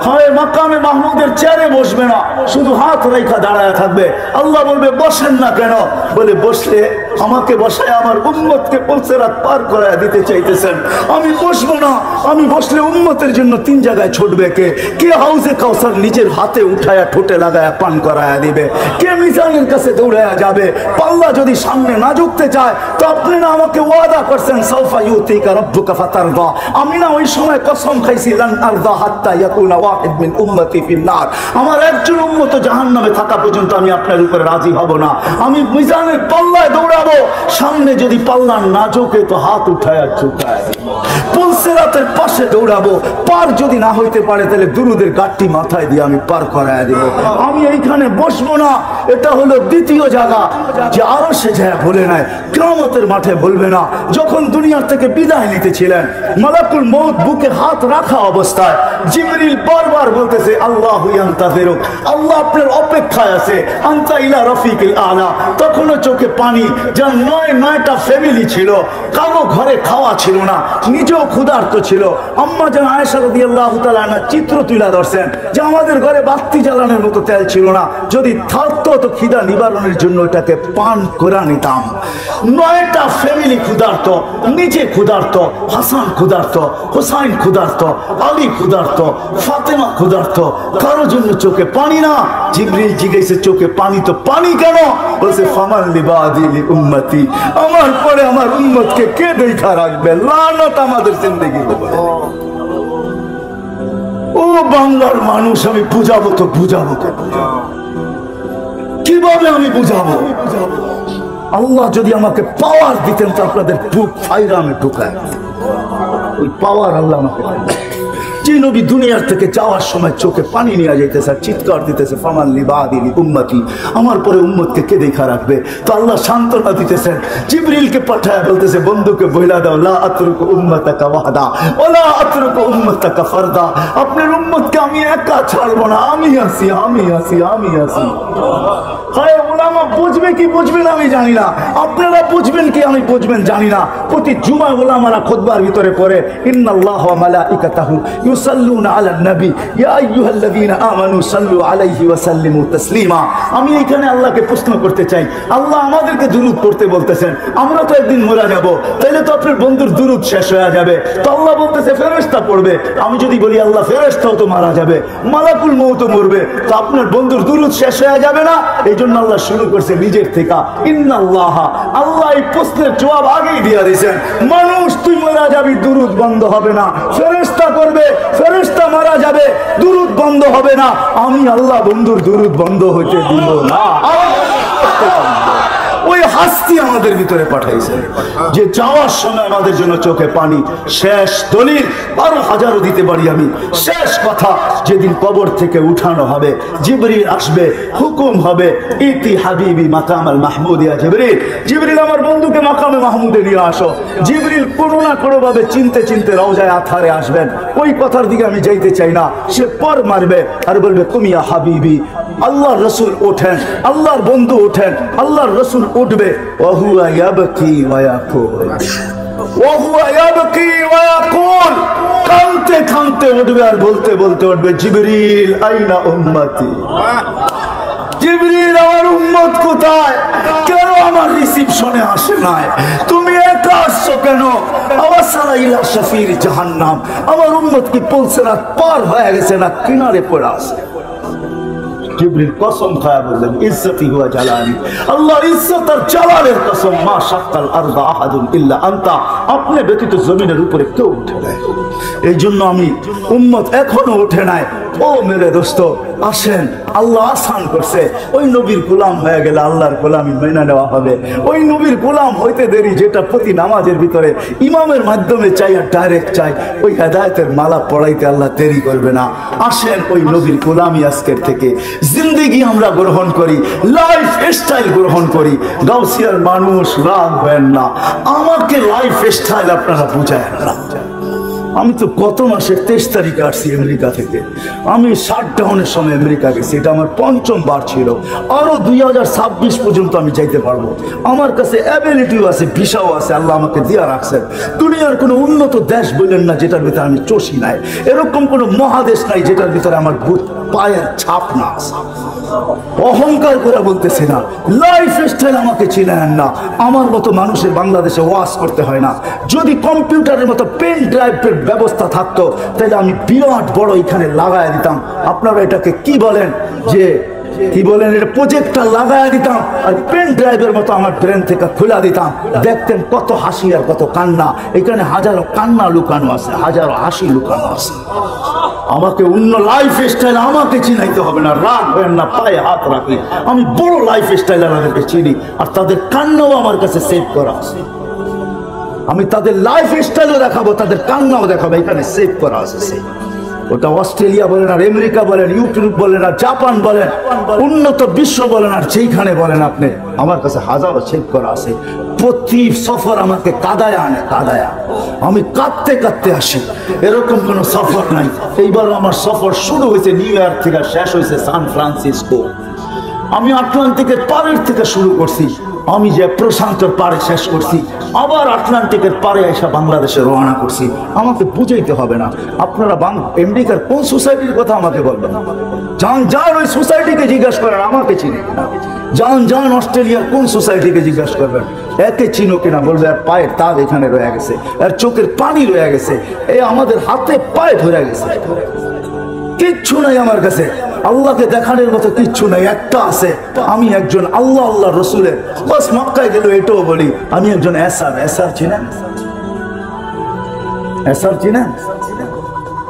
হয় মাকামে মাহমুদের চেয়ারে বসবে না, শুধু হাত রেখা দাঁড়ায় থাকবে। আল্লাহ বলবে বসেন না কেন? বলে বসলে আমাকে বসায় আমার উম্মতকে পুলসিরাত পার করায় দিতে চাইতেছেন, আমি বসবো না। আমি বসলে উম্মতের জন্য 3 জায়গায় ছুটবে কে? কে হাউজে কাউসার নিজের হাতে উঠায়া ঠোঁটে লাগায়া পান করায়া দিবে? কে মিজানের কাছে দৌড়ায়া যাবে? পাল্লা যদি সামনে না ঝুঁকতে চায় তো আপনি না আমাকে ওয়াদা করছেন সাউফা ইউতিকা রাব্বুকা ফাতারদা, আমি না ওই সময় কসম খাইছি লান আরদা হাত্তা ইয়াকুনা ওয়াহিদ মিন উম্মতি ফিন নার, আমার একজন উম্মত জাহান্নামে থাকা পর্যন্ত আমি আপনার উপরে রাজি হব না। আমি মিজানের পাল্লায় দৌড়া দৌড়াবো, সামনে যদি পাল্লার না ঝোঁকে তো হাত উঠায় আর ঝুঁকায়। পুলসিরাতের পাশে দৌড়াবো, পার যদি না হইতে পারে তাহলে দুরুদের গাঠটি মাথায় দিয়ে আমি পার করায় দেব। আমি এইখানে বসবো না, এটা হলো দ্বিতীয় জায়গা যে আরো সে যায় বলে নাই, কিয়ামতের মাঠে বলবে না। যখন দুনিয়ার থেকে বিদায় নিতেছিলেন, মালাকুল মউত বুকে হাত রাখা অবস্থায় জিবরিল বারবার বলতেছে আল্লাহু ইয়ান্তাযিরুক, আল্লাহ আপনার অপেক্ষায় আছে, আনতা ইলা রফিকিল আলা। তখনও চোখে পানি। যার নয়টা ফ্যামিলি ছিল, কারো ঘরে খাওয়া ছিল না, নিজেও ক্ষুধার্ত ছিল। আম্মা জান আয়েশা রাদিয়াল্লাহু তাআলা আনহা চিত্র তুলে ধরছেন যে আমাদের ঘরে বাতি জ্বালানোর মতো তেল ছিল না, যদি থাকতো তো খিদা নিবারণের জন্য এটাকে পান করে নিতাম। 9টা ফ্যামিলি ক্ষুধার্ত, নিজে ক্ষুধার্ত, হাসান ক্ষুধার্ত, হোসাইন ক্ষুধার্ত, আলী ক্ষুধার্ত, ফাতেমা ক্ষুধার্ত, কারোর জন্য চোখে পানি না। জিবরিল জিজ্ঞেসে চোখে পানি তো পানি কেন? বলছে ফামান লিবাদি লি উম্মতি, আমার পরে আমার উম্মতকে কে দেখা রাখবে? লানত আমাদের জিন্দেগি। ও বাংলার মানুষ, আমি বুঝাবো তো বুঝাবো কিভাবে? আমি বুঝাবো? আল্লাহ যদি আমাকে পাওয়ার দিতেন তো আপনাদের বুক ফাইরা আমি ঢুকায়। ওই পাওয়ার আল্লাহ আমাকে। যে নবী দুনিয়ার থেকে যাওয়ার সময় চোখে পানি নিয়ে যাইতেছে, চিৎকার দিতেছে ফামান লিবাদি লি উম্মতি, আমার পরে উম্মতকে কে দেখা রাখবে? তো আল্লাহ সান্ত্বনা দিতেছেন, জিবরিলকে পাঠায় বলতেছে বন্ধুকে বইলা দাও, লা আতরুকু উম্মতাকা ওয়াহদা ওয়ালা আতরুকু উম্মতাকা ফারদা, আপনার উম্মতকে আমি একা ছাড়বো না, আমি আছি, আমি আছি, আমি আছি। হায় ওলামা বুঝবে কি বুঝবে না আমি জানি না, আপনারা বুঝবেন কি আমি বুঝবেন জানি না। প্রতি জুমায় ওলামারা খুতবার ভিতরে পড়ে ইন্নাল্লাহা ওয়া মালাইকাতাহু ইউসাল্লুনা আলান নবী ইয়া আইয়ুহাল্লাযীনা আমানু সাল্লু আলাইহি ওয়া সাল্লিমু তাসলিমা। আমি এখানে আল্লাহকে প্রশ্ন করতে চাই, আল্লাহ আমাদেরকে দুরূদ পড়তে বলতেছেন, আমরা তো একদিন মরে যাব, তাইলে তো আপনার বন্ধুর দুরূদ শেষ হয়ে যাবে। তো আল্লাহ বলতেছে ফেরেশতা পড়বে। আমি যদি বলি আল্লাহ ফেরেশতাও তো মারা যাবে, মালাকুল মউতও মরবে, তো আপনার বন্ধুর দুরূদ শেষ হয়ে যাবে না? এই জন্য আল্লাহ শুরু করছে নিজের থেকে ইন্নাল্লাহা। আল্লাহ এই প্রশ্নের জবাব আগেই দিয়ে দিয়েছেন, মানুষ তুই মারা যাবি, দুরূদ বন্ধ হবে না। ফেরেশতা করবে, ফেরেশতা মারা যাবে, দুরূদ বন্ধ হবে না। আমি আল্লাহ বন্ধুর দুরূদ বন্ধ হইতে দিব না। ওই হাস্তি আমাদের ভিতরে পাঠাইছে যে যাওয়ার সময় আমাদের জন্য চোখে পানি। শেষ দলিল আরো হাজারো দিতে পারি আমি। শেষ কথা, যেদিন কবর থেকে উঠানো হবে, জিবরিল আসবে, হুকুম হবে ইতি হাবিবি মাকামাল মাহমুদ, ইয়া জিবরিল, জিবরিল আমার বন্ধুকে মাকামে মাহমুদে নিয়ে আসো। জিবরিল কোনো না কোনো ভাবে চিনতে চিনতে রওজায়ে আতহারে আসবেন। ওই কথার দিকে আমি যাইতে চাই না। সে পর মারবে আর বলবে কুমিয়া হাবিবি, আল্লাহর রাসূল ওঠেন, আল্লাহর বন্ধু ওঠেন, আল্লাহর রাসূল উঠবে, ওয়াহুয়া ইয়াবকি ওয়া ইয়াকুল, ওয়াহুয়া ইয়াবকি ওয়া ইয়াকুল, কাঁদতে কাঁদতে উঠবে আর বলতে বলতে উঠবে জিবরিল আইনা উম্মতি, জিবরিল আমার উম্মত কোথায়? কেন আমার রিসিপশনে আসে নাই? তুমি একা আসছো কেন? আওয়াসালা ইলা শাফির জাহান্নাম, আমার উম্মত কি পুলসিরাত পার হয়ে গেছে না কিনারে পড়ে আছে? জিবরিল কসম খায়া বললেন ইজ্জতি ওয়া জালালি, আল্লাহর ইজ্জত আর জালালের কসম, মা শাক্কাল আরদা আহাদুন ইল্লা আনতা, আপনি ব্যতীত জমিনের উপরে কেউ উঠে নাই। এই জন্য আমি উম্মত এখনো উঠে নাই। ও মেরে দোস্ত, আসেন, আল্লাহ আসান করছে। ওই নবীর গোলাম হয়ে গেলে আল্লাহর গোলামি মেনে নেওয়া হবে। ওই নবীর গোলাম হইতে দেরি, যেটা প্রতি নামাজের ভিতরে ইমামের মাধ্যমে চাই আর ডাইরেক্ট চাই, ওই হেদায়েতের মালা পড়াইতে আল্লাহ দেরি করবে না। আসেন ওই নবীর গোলামি আজকের থেকে জিন্দেগি আমরা গ্রহণ করি, লাইফ স্টাইল গ্রহণ করি। গাউসিয়ার মানুষ রাগ হয় না, আমাকে লাইফ স্টাইল আপনারা বুঝায় না। আমি তো গত মাসের 23 তারিখে আসছি আমেরিকা থেকে। আমি শাটডাউনের সময় আমেরিকা গেছি, এটা আমার 5ম বার ছিল। আরো 2026 পর্যন্ত আমি যাইতে পারবো। আমার কাছে অ্যাবিলিটিও আছে, ভিসাও আছে, আল্লাহ আমাকে দিয়া রাখছেন। দুনিয়ার কোনো উন্নত দেশ বললেন না যেটার ভিতরে আমি চষি নাই, এরকম কোনো মহাদেশ নাই যেটার ভিতরে আমার বুট পায়ের ছাপ না আছে। অহংকার করে বলতেছি না, লাইফ স্টাইল আমাকে চিনেন না। আমার মতো মানুষের বাংলাদেশে ওয়াজ করতে হয় না। যদি কম্পিউটারের মতো পেন ড্রাইভের ব্যবস্থা থাকতো তাহলে আমি বিরাট বড় এখানে লাগাই দিতাম। আপনারা এটাকে কি বলেন, যে কি বলেন, এটা প্রজেক্টর লাগাই দিতাম আর পেন ড্রাইভের মতো আমার ব্রেন থেকে খুলে দিতাম। দেখতেন কত হাসি আর কত কান্না। এখানে হাজারো কান্না লুকানো আছে, হাজারো হাসি লুকানো আছে। আমাকে অন্য লাইফ স্টাইল আমাকে চিনাইতে হবে না, রাখবেন না, পায়ে হাত রাখি। আমি বড় লাইফ স্টাইল আমাদেরকে চিনি, আর তাদের কান্নাও আমার কাছে সেভ করা আছে। আমি তাদের লাইফ স্টাইলও দেখাবো, তাদের কান্নাও দেখাবো, এখানে সেভ করা আছে। ওটা অস্ট্রেলিয়া বলেন আর আমেরিকা বলেন, ইউটিউব বলেন আর জাপান বলেন, উন্নত বিশ্ব বলেন আর যেইখানে বলেন আপনি, আমার কাছে হাজারো সেভ করা আছে। প্রতি সফর আমাকে কাদায় আনে, কাদায়। আমি কাঁদতে কাঁদতে আসি, এরকম কোনো সফর নাই। এইবার আমার সফর শুরু হয়েছে নিউ ইয়র্ক থেকে, শেষ হয়েছে সান ফ্রান্সিসকো। আমি আটলান্টিকের পাড়ের থেকে শুরু করছি, আমি যে প্রশান্তর পাড়ে শেষ করছি, আবার আটলান্টিকের পাড়ে এসে বাংলাদেশে রওনা করছি। আমাকে বুঝাইতে হবে না। আপনারা আমেরিকার কোন সোসাইটির কথা আমাকে বলবেন, যান যান ওই সোসাইটিকে জিজ্ঞাসা করেন, আমাকে চিনি না। যান যান অস্ট্রেলিয়ার কোন সোসাইটিকে জিজ্ঞাসা করবেন, একে চিনো কিনা, বলবে আর পায়ের তাপ এখানে রয়ে গেছে, আর চোখের পানি রয়ে গেছে, এই আমাদের হাতে পায়ে ধরে গেছে। কিচ্ছু নাই আমার কাছে, আল্লাহকে দেখানোর মতো কিচ্ছু নাই। একটা আছে, আমি একজন আল্লাহ আল্লাহ রসুলের, বাস মক্কায় গেল এটাও বলি আমি একজন এসার। এসার চিনেন? এসার চিনেন?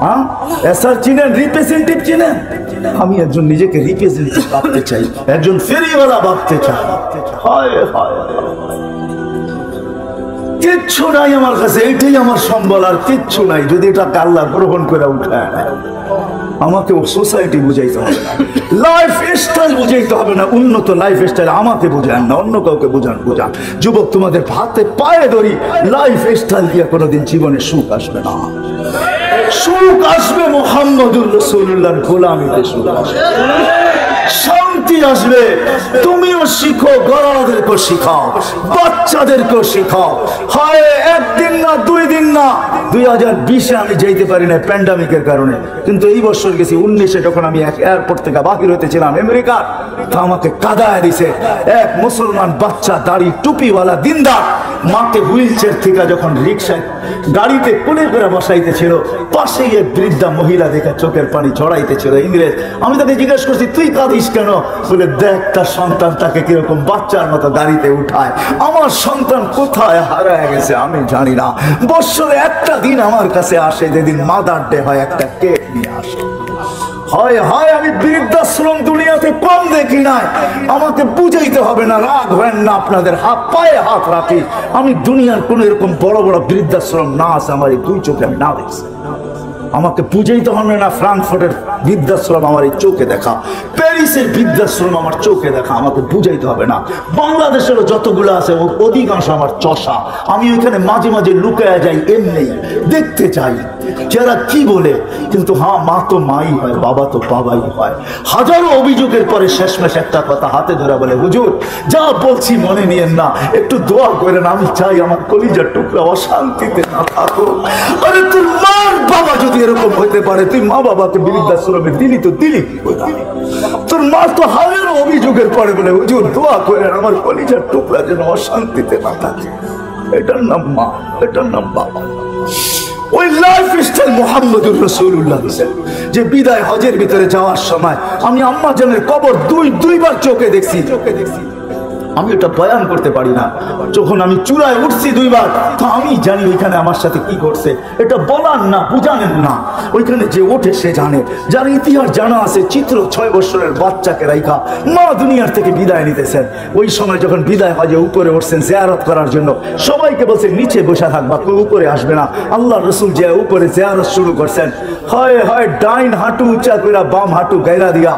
হ্যাঁ, এসার চিনেন? রিপ্রেজেন্টেটিভ চিনেন? আমি একজন নিজেকে রিপ্রেজেন্টেটিভ ভাবতে চাই, একজন ফেরিওয়ালা ভাবতে চাই। হায় হায়, কিচ্ছু নাই আমার কাছে, এটাই আমার সম্বল, আর কিচ্ছু নাই। যদি এটাকে আল্লাহ গ্রহণ করে উঠায় নেয়, আমাকে ও সোসাইটি বুঝাইতে হবে না, লাইফ স্টাইল বুঝাইতে হবে না। উন্নত লাইফ স্টাইল আমাকে বুঝান না, অন্য কাউকে বুঝান। যুবক, তোমাদের হাতে পায়ে ধরি, লাইফ স্টাইল দিয়ে কোনোদিন জীবনে সুখ আসবে না। সুখ আসবে মুহাম্মদুর রাসূলুল্লাহর গোলামিতে, সুখ আসবে, শান্তি আসবে। তুমিও শিখো, গড়াদেরকেও শিখাও, বাচ্চাদেরকেও শিখাও। হয় একদিন না, 2 দিন না, 2020-এ আমি যেতে পারি না প্যান্ডামিকের কারণে, কিন্তু এই বছর গেছি 19-এ, যখন আমি এয়ারপোর্ট থেকে বাহির হতেছিলাম আমেরিকার, তা আমাকে কাদায় দিছে এক মুসলমান বাচ্চা, দাড়ি টুপিওয়ালা দিনদার, মাকে হুইল চেয়ার থেকে যখন রিক্সায় গাড়িতে কোলে করে বসাইতেছিল, পাশেই এক বৃদ্ধা মহিলা দেখে চোখের পানি ঝরাইতেছিল, ইংরেজ। আমি তাকে জিজ্ঞেস করছি, তুই কাঁদিস কেন? বলে, দেখ তার সন্তান তাকে কিরকম বাচ্চার মতো গাড়িতে উঠায়। আমার সন্তান কোথায় হারায় গেছে আমি জানি না। বছরে একটা দিন আমার কাছে আসে, যেদিন মাদার ডে হয়, একটা কেক নিয়ে আসে। হয় হয়, আমি বৃদ্ধাশ্রম দুনিয়াতে কম দেখি নাই। আমাকে বুঝাইতে হবে না, রাগ হয় না, আপনাদের হাত পায়ে হাত রাখি। আমি দুনিয়ার কোন এরকম বড় বড় বৃদ্ধাশ্রম না আছে আমার এই 2 চোখে আমি না দেখছি। আমাকে বুঝাইতে হবে না, ফ্রাঙ্কফুর্টের বৃদ্ধাশ্রম আমার এই চোখে দেখা, প্যারিসের বৃদ্ধাশ্রম আমার চোখে দেখা, আমাকে বুঝাইতে হবে না। বাংলাদেশেরও যতগুলো আছে অধিকাংশ আমার চষা। আমি ওইখানে মাঝে মাঝে লুকায়া যাই, এমনি দেখতে চাই যারা কি বলে। কিন্তু হ্যাঁ, মা তো মাই হয়, বাবা তো বাবাই হয়। হাজারো অভিযোগের পরে শেষমেশ একটা কথা হাতে ধরে বলে, হুজুর যা বলছি মনে নিয়েন না, একটু দোয়া করেন। আমি চাই আমার কলিজার টুকরা অশান্তিতে না থাকো। আরে তোর মার বাবা যদি এরকম হইতে পারে, তুই মা বাবাকে বৃদ্ধাশ্রমে দিলি তো দিলি। তোর মা তো হাজারো অভিযোগের পরে বলে, হুজুর দোয়া করেন আমার কলিজার টুকরা যেন অশান্তিতে না থাকে। এটার নাম মা, এটার নাম বাবা। ওই লাইফ স্টাইল মুহাম্মদুর রাসূলুল্লাহ যে বিদায় হজের ভিতরে যাওয়ার সময় আমি আম্মা জানের কবর দুইবার চোখে দেখছি। আমি এটা বয়ান করতে পারি না। যখন আমি চূড়ায় উঠছি 2 বার, তো আমি জানি ওইখানে আমার সাথে কি করছে। এটা বলার না, বুঝানেন না। ওইখানে যে ওঠে সে জানে, যার ইতিহাস জানা আছে। চিত্র 6 বছরের বাচ্চাকে রাইখা মা দুনিয়ার থেকে বিদায় নিতেছেন। ওই সময় যখন বিদায় হজে উপরে উঠছেন জিয়ারত করার জন্য, সবাইকে বলছে নিচে বসে থাকবা, কেউ উপরে আসবে না। আল্লাহ রসুল যে উপরে জিয়ারত শুরু করছেন, হয় হয় ডাইন হাঁটু উঁচা করে বাম হাঁটু গায়রা দিয়া,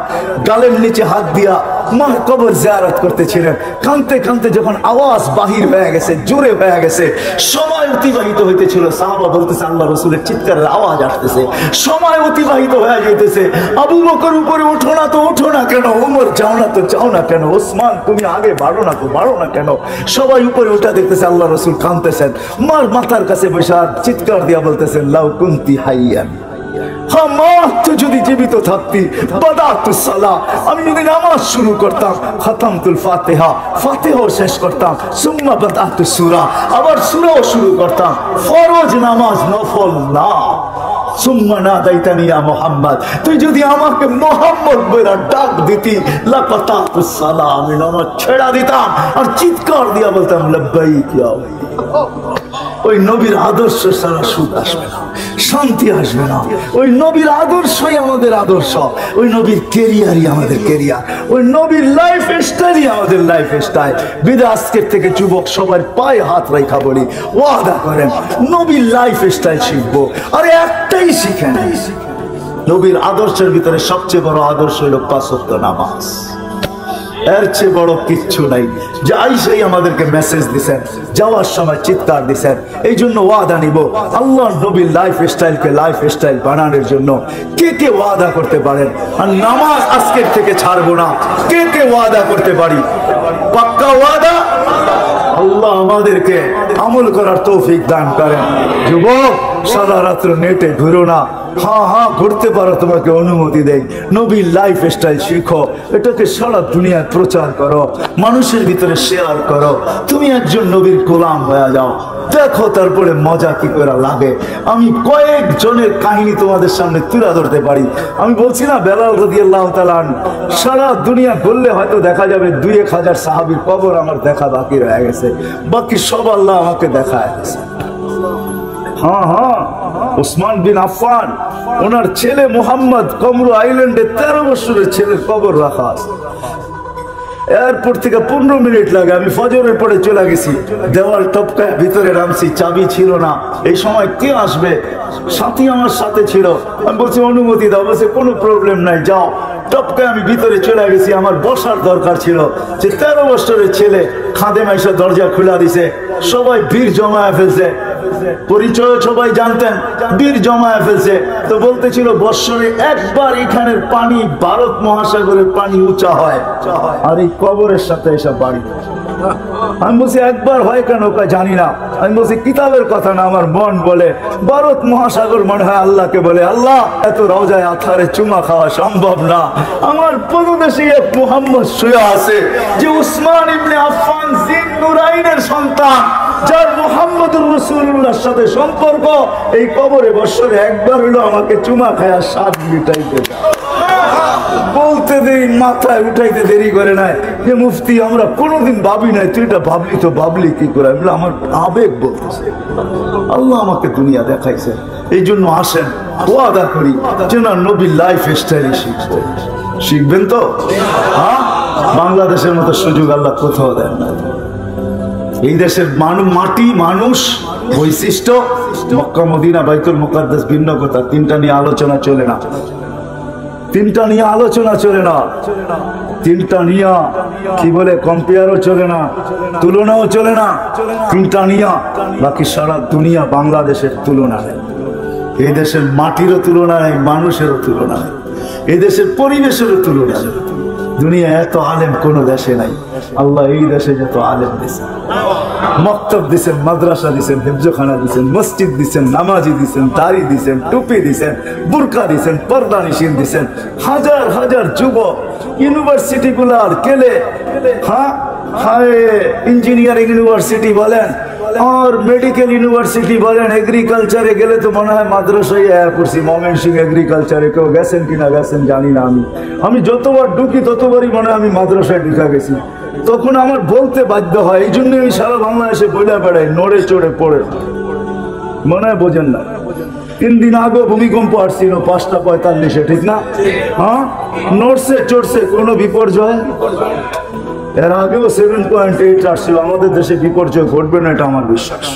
গালের নিচে হাত দিয়া মার কবর জিয়ারত করতেছিলেন। কানতে কানতে যখন আওয়াজ বাহির হয়ে গেছে, জোরে হয়ে গেছে, সময় অতিবাহিত হইতেছিল। সাহাবা বলতেছে আল্লাহ রসুলের চিৎকারের আওয়াজ আসতেছে, সময় অতিবাহিত হয়ে যাইতেছে। আবু বকর উপরে ওঠো না তো ওঠো না কেন, ওমর যাও না তো যাও না কেন, ওসমান তুমি আগে বাড়ো না তো বাড়ো না কেন। সবাই উপরে ওঠা দেখতেছে, আল্লাহ রসুল কানতেছেন। মার মাথার কাছে বসে চিৎকার দিয়া বলতেছেন, লাউ কুনতি হাইয়ান, যদি জীবিত থাকতি বাদাতুস সালাহ, আমি যদি নামাজ শুরু করতাম, খাতামতুল ফাতিহা, ফাতিহাও শেষ করতাম, সুম্মা বাদাতুস সূরা, আবার সূরাও শুরু করতাম। ফরজ নামাজ, নফল না। সুম্মা নাদাইতানি ইয়া মুহাম্মদ, তুই যদি আমাকে মুহাম্মদ বলে ডাক দিতি লাকাতাতুস সালাম, আমি নামাজ ছেড়ে দিতাম আর চিৎকার দিয়া বলতাম লাব্বাইক ইয়া। ওই নবীর আদর্শ ছাড়া সুখ আসবে না, শান্তি আসবে না। ওই নবীর আদর্শই আমাদের আদর্শ, ওই নবীর কেরিয়ারই আমাদের কেরিয়ার, ওই নবীর লাইফ স্টাইলই আমাদের লাইফ স্টাইল। বিদা আজকের থেকে যুবক সবার পায়ে হাত রাখা বলি, ওয়াদা করেন নবীর লাইফ স্টাইল শিখবো। আরে একটাই শিখেন, নবীর আদর্শের ভিতরে সবচেয়ে বড় আদর্শ হলো 5 ওয়াক্ত নামাজ। এর চেয়ে বড় কিচ্ছু নাই। যাই সেই আমাদেরকে মেসেজ দিছেন, যাওয়ার সময় চিৎকার দিছেন। এই জন্য ওয়াদা নিব আল্লাহ নবীর লাইফ স্টাইলকে লাইফ স্টাইল বানানোর জন্য। কে কে ওয়াদা করতে পারেন আর নামাজ আজকের থেকে ছাড়বো না? কে কে ওয়াদা করতে পারি? পাক্কা ওয়াদা। আল্লাহ আমাদেরকে আমল করার তৌফিক দান করেন। যুবক সারা রাত্র নেটে ঘুরো না, হ্যাঁ হ্যাঁ ঘুরতে পারো, তোমাকে অনুমতি দেয়। নবীর লাইফ স্টাইল শিখো, এটাকে সারা দুনিয়ায় প্রচার করো, মানুষের ভিতরে শেয়ার করো। তুমি একজন নবীর গোলাম হয়ে যাও, দেখো তারপরে মজা কি করে লাগে। আমি কয়েকজনের কাহিনী তোমাদের সামনে তুলে ধরতে পারি। আমি বলছি না বেলাল রাদিয়াল্লাহু তাআলা সারা দুনিয়া ঘুরলে হয়তো দেখা যাবে 2-1000 সাহাবীর কবর আমার দেখা বাকি রয়ে গেছে, বাকি সব আল্লাহ আমাকে দেখায় গেছে। হ্যাঁ হ্যাঁ, ওসমান বিন আফফান ওনার ছেলে মুহাম্মদ কমরু আইল্যান্ডে 13 বছরের ছেলের কবর রাখা আছে। এয়ারপোর্ট থেকে 15 মিনিট লাগে, আমি ফজরের পরে চলে গেছি, দেওয়াল টপকায় ভিতরে নামছি, চাবি ছিল না। এই সময় কে আসবে? সাথী আমার সাথে ছিল। আমি বলছি অনুমতি দাও, বলছে কোনো প্রবলেম নাই, যাও। টপকায় আমি ভিতরে চলে গেছি, আমার বসার দরকার ছিল। যে 13 বছরের ছেলে খাদেম এসে দরজা খুলে দিছে, সবাই ভিড় জমায় ফেলছে, পরিচয় সবাই জানতেন, বীর জমায় ফেলছে। তো বলতেছিল বৎসরে একবার এখানের পানি ভারত মহাসাগরের পানি উঁচা হয়, আর এই কবরের সাথে এসব বাড়ি। আমি বলছি একবার হয় কেন জানি না। আমি বলছি কিতাবের কথা না, আমার মন বলে ভারত মহাসাগর মনে হয় আল্লাহকে বলে, আল্লাহ এত রওজায় আথারে চুমা খাওয়া সম্ভব না। আমার পরদেশে এক মুহাম্মদ শুয়ে আছে, যে উসমান ইবনে আফফান জিন নুরাইনের সন্তান, যার মুহাম্মদুর রাসূলুল্লাহর সাথে সম্পর্ক। এই কবরে বৎসরে একবার হলো আমাকে চুমা খায়া স্বাদ মিটাইতে বলতে দেরি, মাথায় উঠাইতে দেরি করে নাই। যে মুফতি আমরা কোনোদিন ভাবি নাই, তুই এটা ভাবলি তো ভাবলি কি করে? আমার আবেগ বলতেছে, আল্লাহ আমাকে দুনিয়া দেখাইছে। এই জন্য আসেন ওয়াদা করি যে না নবীর লাইফ স্টাইল শিখবো। শিখবেন তো? হ্যাঁ, বাংলাদেশের মতো সুযোগ আল্লাহ কোথাও দেন না। এই দেশের মাটি, মানুষ, বৈশিষ্ট্য, মক্কা মদিনা বাইতুল মুকাদ্দাস ভিন্ন কথা। তিনটা নিয়ে আলোচনা চলে না, তিনটা নিয়ে আলোচনা চলে না, তিনটা নিয়ে কি বলে কম্পেয়ারও চলে না, তুলনাও চলে না। তিনটা নিয়ে বাকি সারা দুনিয়া বাংলাদেশের তুলনা নেই। এই দেশের মাটিরও তুলনা নেই, মানুষেরও তুলনা নেই, এই দেশের পরিবেশেরও তুলনা নেই। দুনিয়া এত আলেম কোন দেশে নাই। আল্লাহ এই দেশে যত আলেম দিয়েছেন, মক্তব দিছেন, মাদ্রাসা দিছেন, হিফজখানা দিছেন, মসজিদ দিছেন, নামাজি দিছেন, দাড়ি দিছেন, টুপি দিছেন, বুরকা দিছেন, পর্দা নিশিন দিছেন। হাজার হাজার যুবক ইউনিভার্সিটি গুলার কেলে, হ্যাঁ ইঞ্জিনিয়ারিং ইউনিভার্সিটি বলেন আর মেডিকেল ইউনিভার্সিটি বলেন, এগ্রিকালচারে গেলে তো মনে হয় মাদ্রাসায় পড়ছি। ময়মনসিংহ এগ্রিকালচারে কেউ গেছেন কিনা গেছেন জানি না। আমি যতবার ঢুকি ততবারই মনে হয় আমি মাদ্রাসায় ঢুকা গেছি। তখন আমার বলতে বাধ্য হয়, এই জন্য আমি সারা বাংলাদেশে বইলা বেড়াই, নড়ে চড়ে পড়ে। মনে হয় বোঝেন না? 3 দিন আগে ভূমিকম্প আসছিল 5:45, ঠিক না? হ্যাঁ, নড়ছে চড়ছে কোনো বিপর্যয়। এর আগেও 7.8 আসছিল। আমাদের দেশে বিপর্যয় ঘটবে না, এটা আমার বিশ্বাস।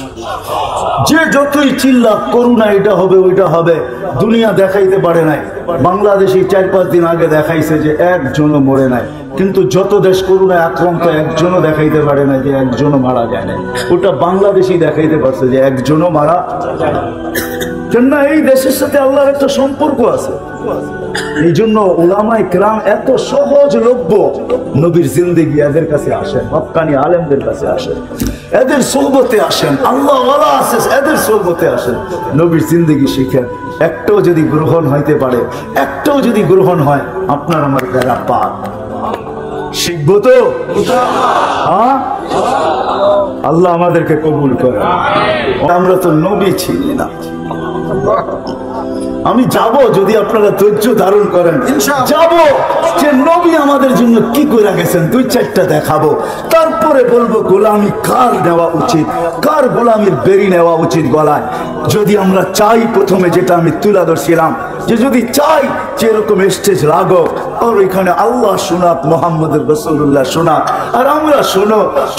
যে যতই চিল্লা করুণা এটা হবে ওইটা হবে, দুনিয়া দেখাইতে পারে নাই। বাংলাদেশি 4-5 দিন আগে দেখাইছে যে একজনও মরে নাই, কিন্তু যত দেশ করুণায় আক্রান্ত একজনও দেখাইতে পারে না যে একজনও মারা যায় না। ওটা বাংলাদেশি দেখাইতে পারছে যে একজনও মারা যায় না। কেন? এই দেশের সাথে আল্লাহর একটা সম্পর্ক আছে। এই জন্য উলামায়ে কেরাম এত সহজলভ্য। নবীর জিন্দেগি এদের কাছে আসেন, হক্কানি আলেমদের কাছে আসেন, এদের সোহবতে আসেন, আল্লাহ ওয়ালা আছে এদের সোহবতে আসেন, নবীর জিন্দেগি শিখেন। একটাও যদি গ্রহণ হইতে পারে, একটাও যদি গ্রহণ হয়, আপনার আমার বেড়া পাক। শিখবো তো? হ্যাঁ, আল্লাহ আমাদেরকে কবুল করেন। আমরা তো নবী চিনি না। আমি যাব যদি আপনারা ধৈর্য ধারণ করেন, যাব যে নবী আমাদের জন্য কি করে গেছেন 2-4টা দেখাবো, তারপরে বলবো গোলামি কার নেওয়া উচিত, কার গোলামির বেরি নেওয়া উচিত গলায়। যদি আমরা চাই, প্রথমে যেটা আমি তুলে ধরছিলাম, যে যদি চাই যে এরকম স্টেজ লাগো আর এখানে আল্লাহ শোনাক, মোহাম্মদুর রাসূলুল্লাহ শোনাক, আর আমরা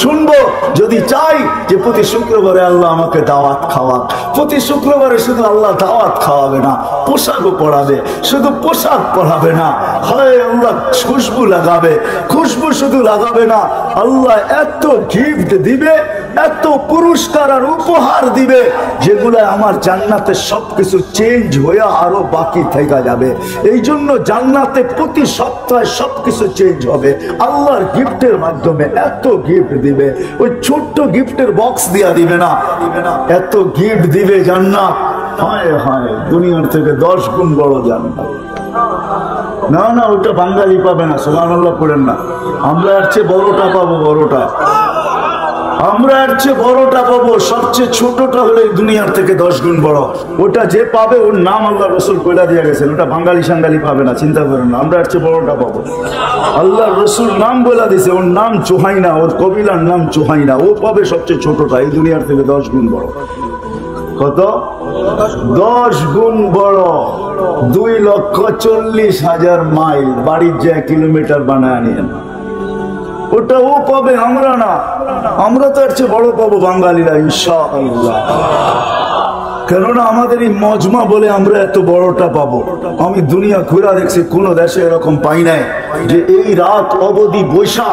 শুনবো। যদি চাই যে প্রতি শুক্রবারে আল্লাহ আমাকে দাওয়াত খাওয়াক, প্রতি শুক্রবারে শুধু আল্লাহ দাওয়াত খাওয়াবে না, পোশাকও পরাবে, শুধু পোশাক পরাবে না, হয় আল্লাহ খুশবু লাগাবে, খুশবু শুধু লাগাবে না, আল্লাহ এত গিফট দিবে, এত পুরস্কার আর উপহার দিবে, যেগুলো আমার জান্নাতে সবকিছু চেঞ্জ হয়ে আরো বাকি থেকে যাবে। এই জন্য জান্নাতে প্রতি সপ্তাহে সবকিছু চেঞ্জ হবে আল্লাহর গিফটের মাধ্যমে। এত গিফট দিবে, ওই ছোট্ট গিফটের বক্স দিয়া দিবে না, এত গিফট দিবে জান্নাত, হায় হায়, দুনিয়ার থেকে 10 গুণ বড় জান্নাত। না না, ওটা বাঙালি পাবে না, সুবহানাল্লাহ পড়েন না। আমরা এর চেয়ে বড়টা পাবো, বড়টা আমরা এর চেয়ে বড়টা পাবো। সবচেয়ে ছোটটা হলে দুনিয়ার থেকে 10 গুণ বড়। ওটা যে পাবে ওর নাম আল্লাহ রসুল কইলা দিয়ে গেছেন, ওটা বাঙালি সাঙ্গালি পাবে না, চিন্তা করেন না। আমরা এর চেয়ে বড়টা পাবো। আল্লাহ রসুল নাম বলে দিছে, ওর নাম চোহাইনা, ওর কবিলার নাম চোহাইনা, ও পাবে সবচেয়ে ছোটটা, এই দুনিয়ার থেকে 10 গুণ বড়। কত? 10 গুণ বড়। 2,40,000 মাইল বাড়ির যে কিলোমিটার বানায় নিয়ে, ওটা ও পাবে, আমরা না। আমরা তো এর চেয়ে বড় পাবো বাঙালিরা ইনশাআল্লাহ। কেননা আমাদের এই মজমা বলে আমরা এত বড়টা পাবো। আমি দুনিয়া ঘুরা দেখছি, কোন দেশে এরকম পাই নাই যে এই রাত অবধি বৈশা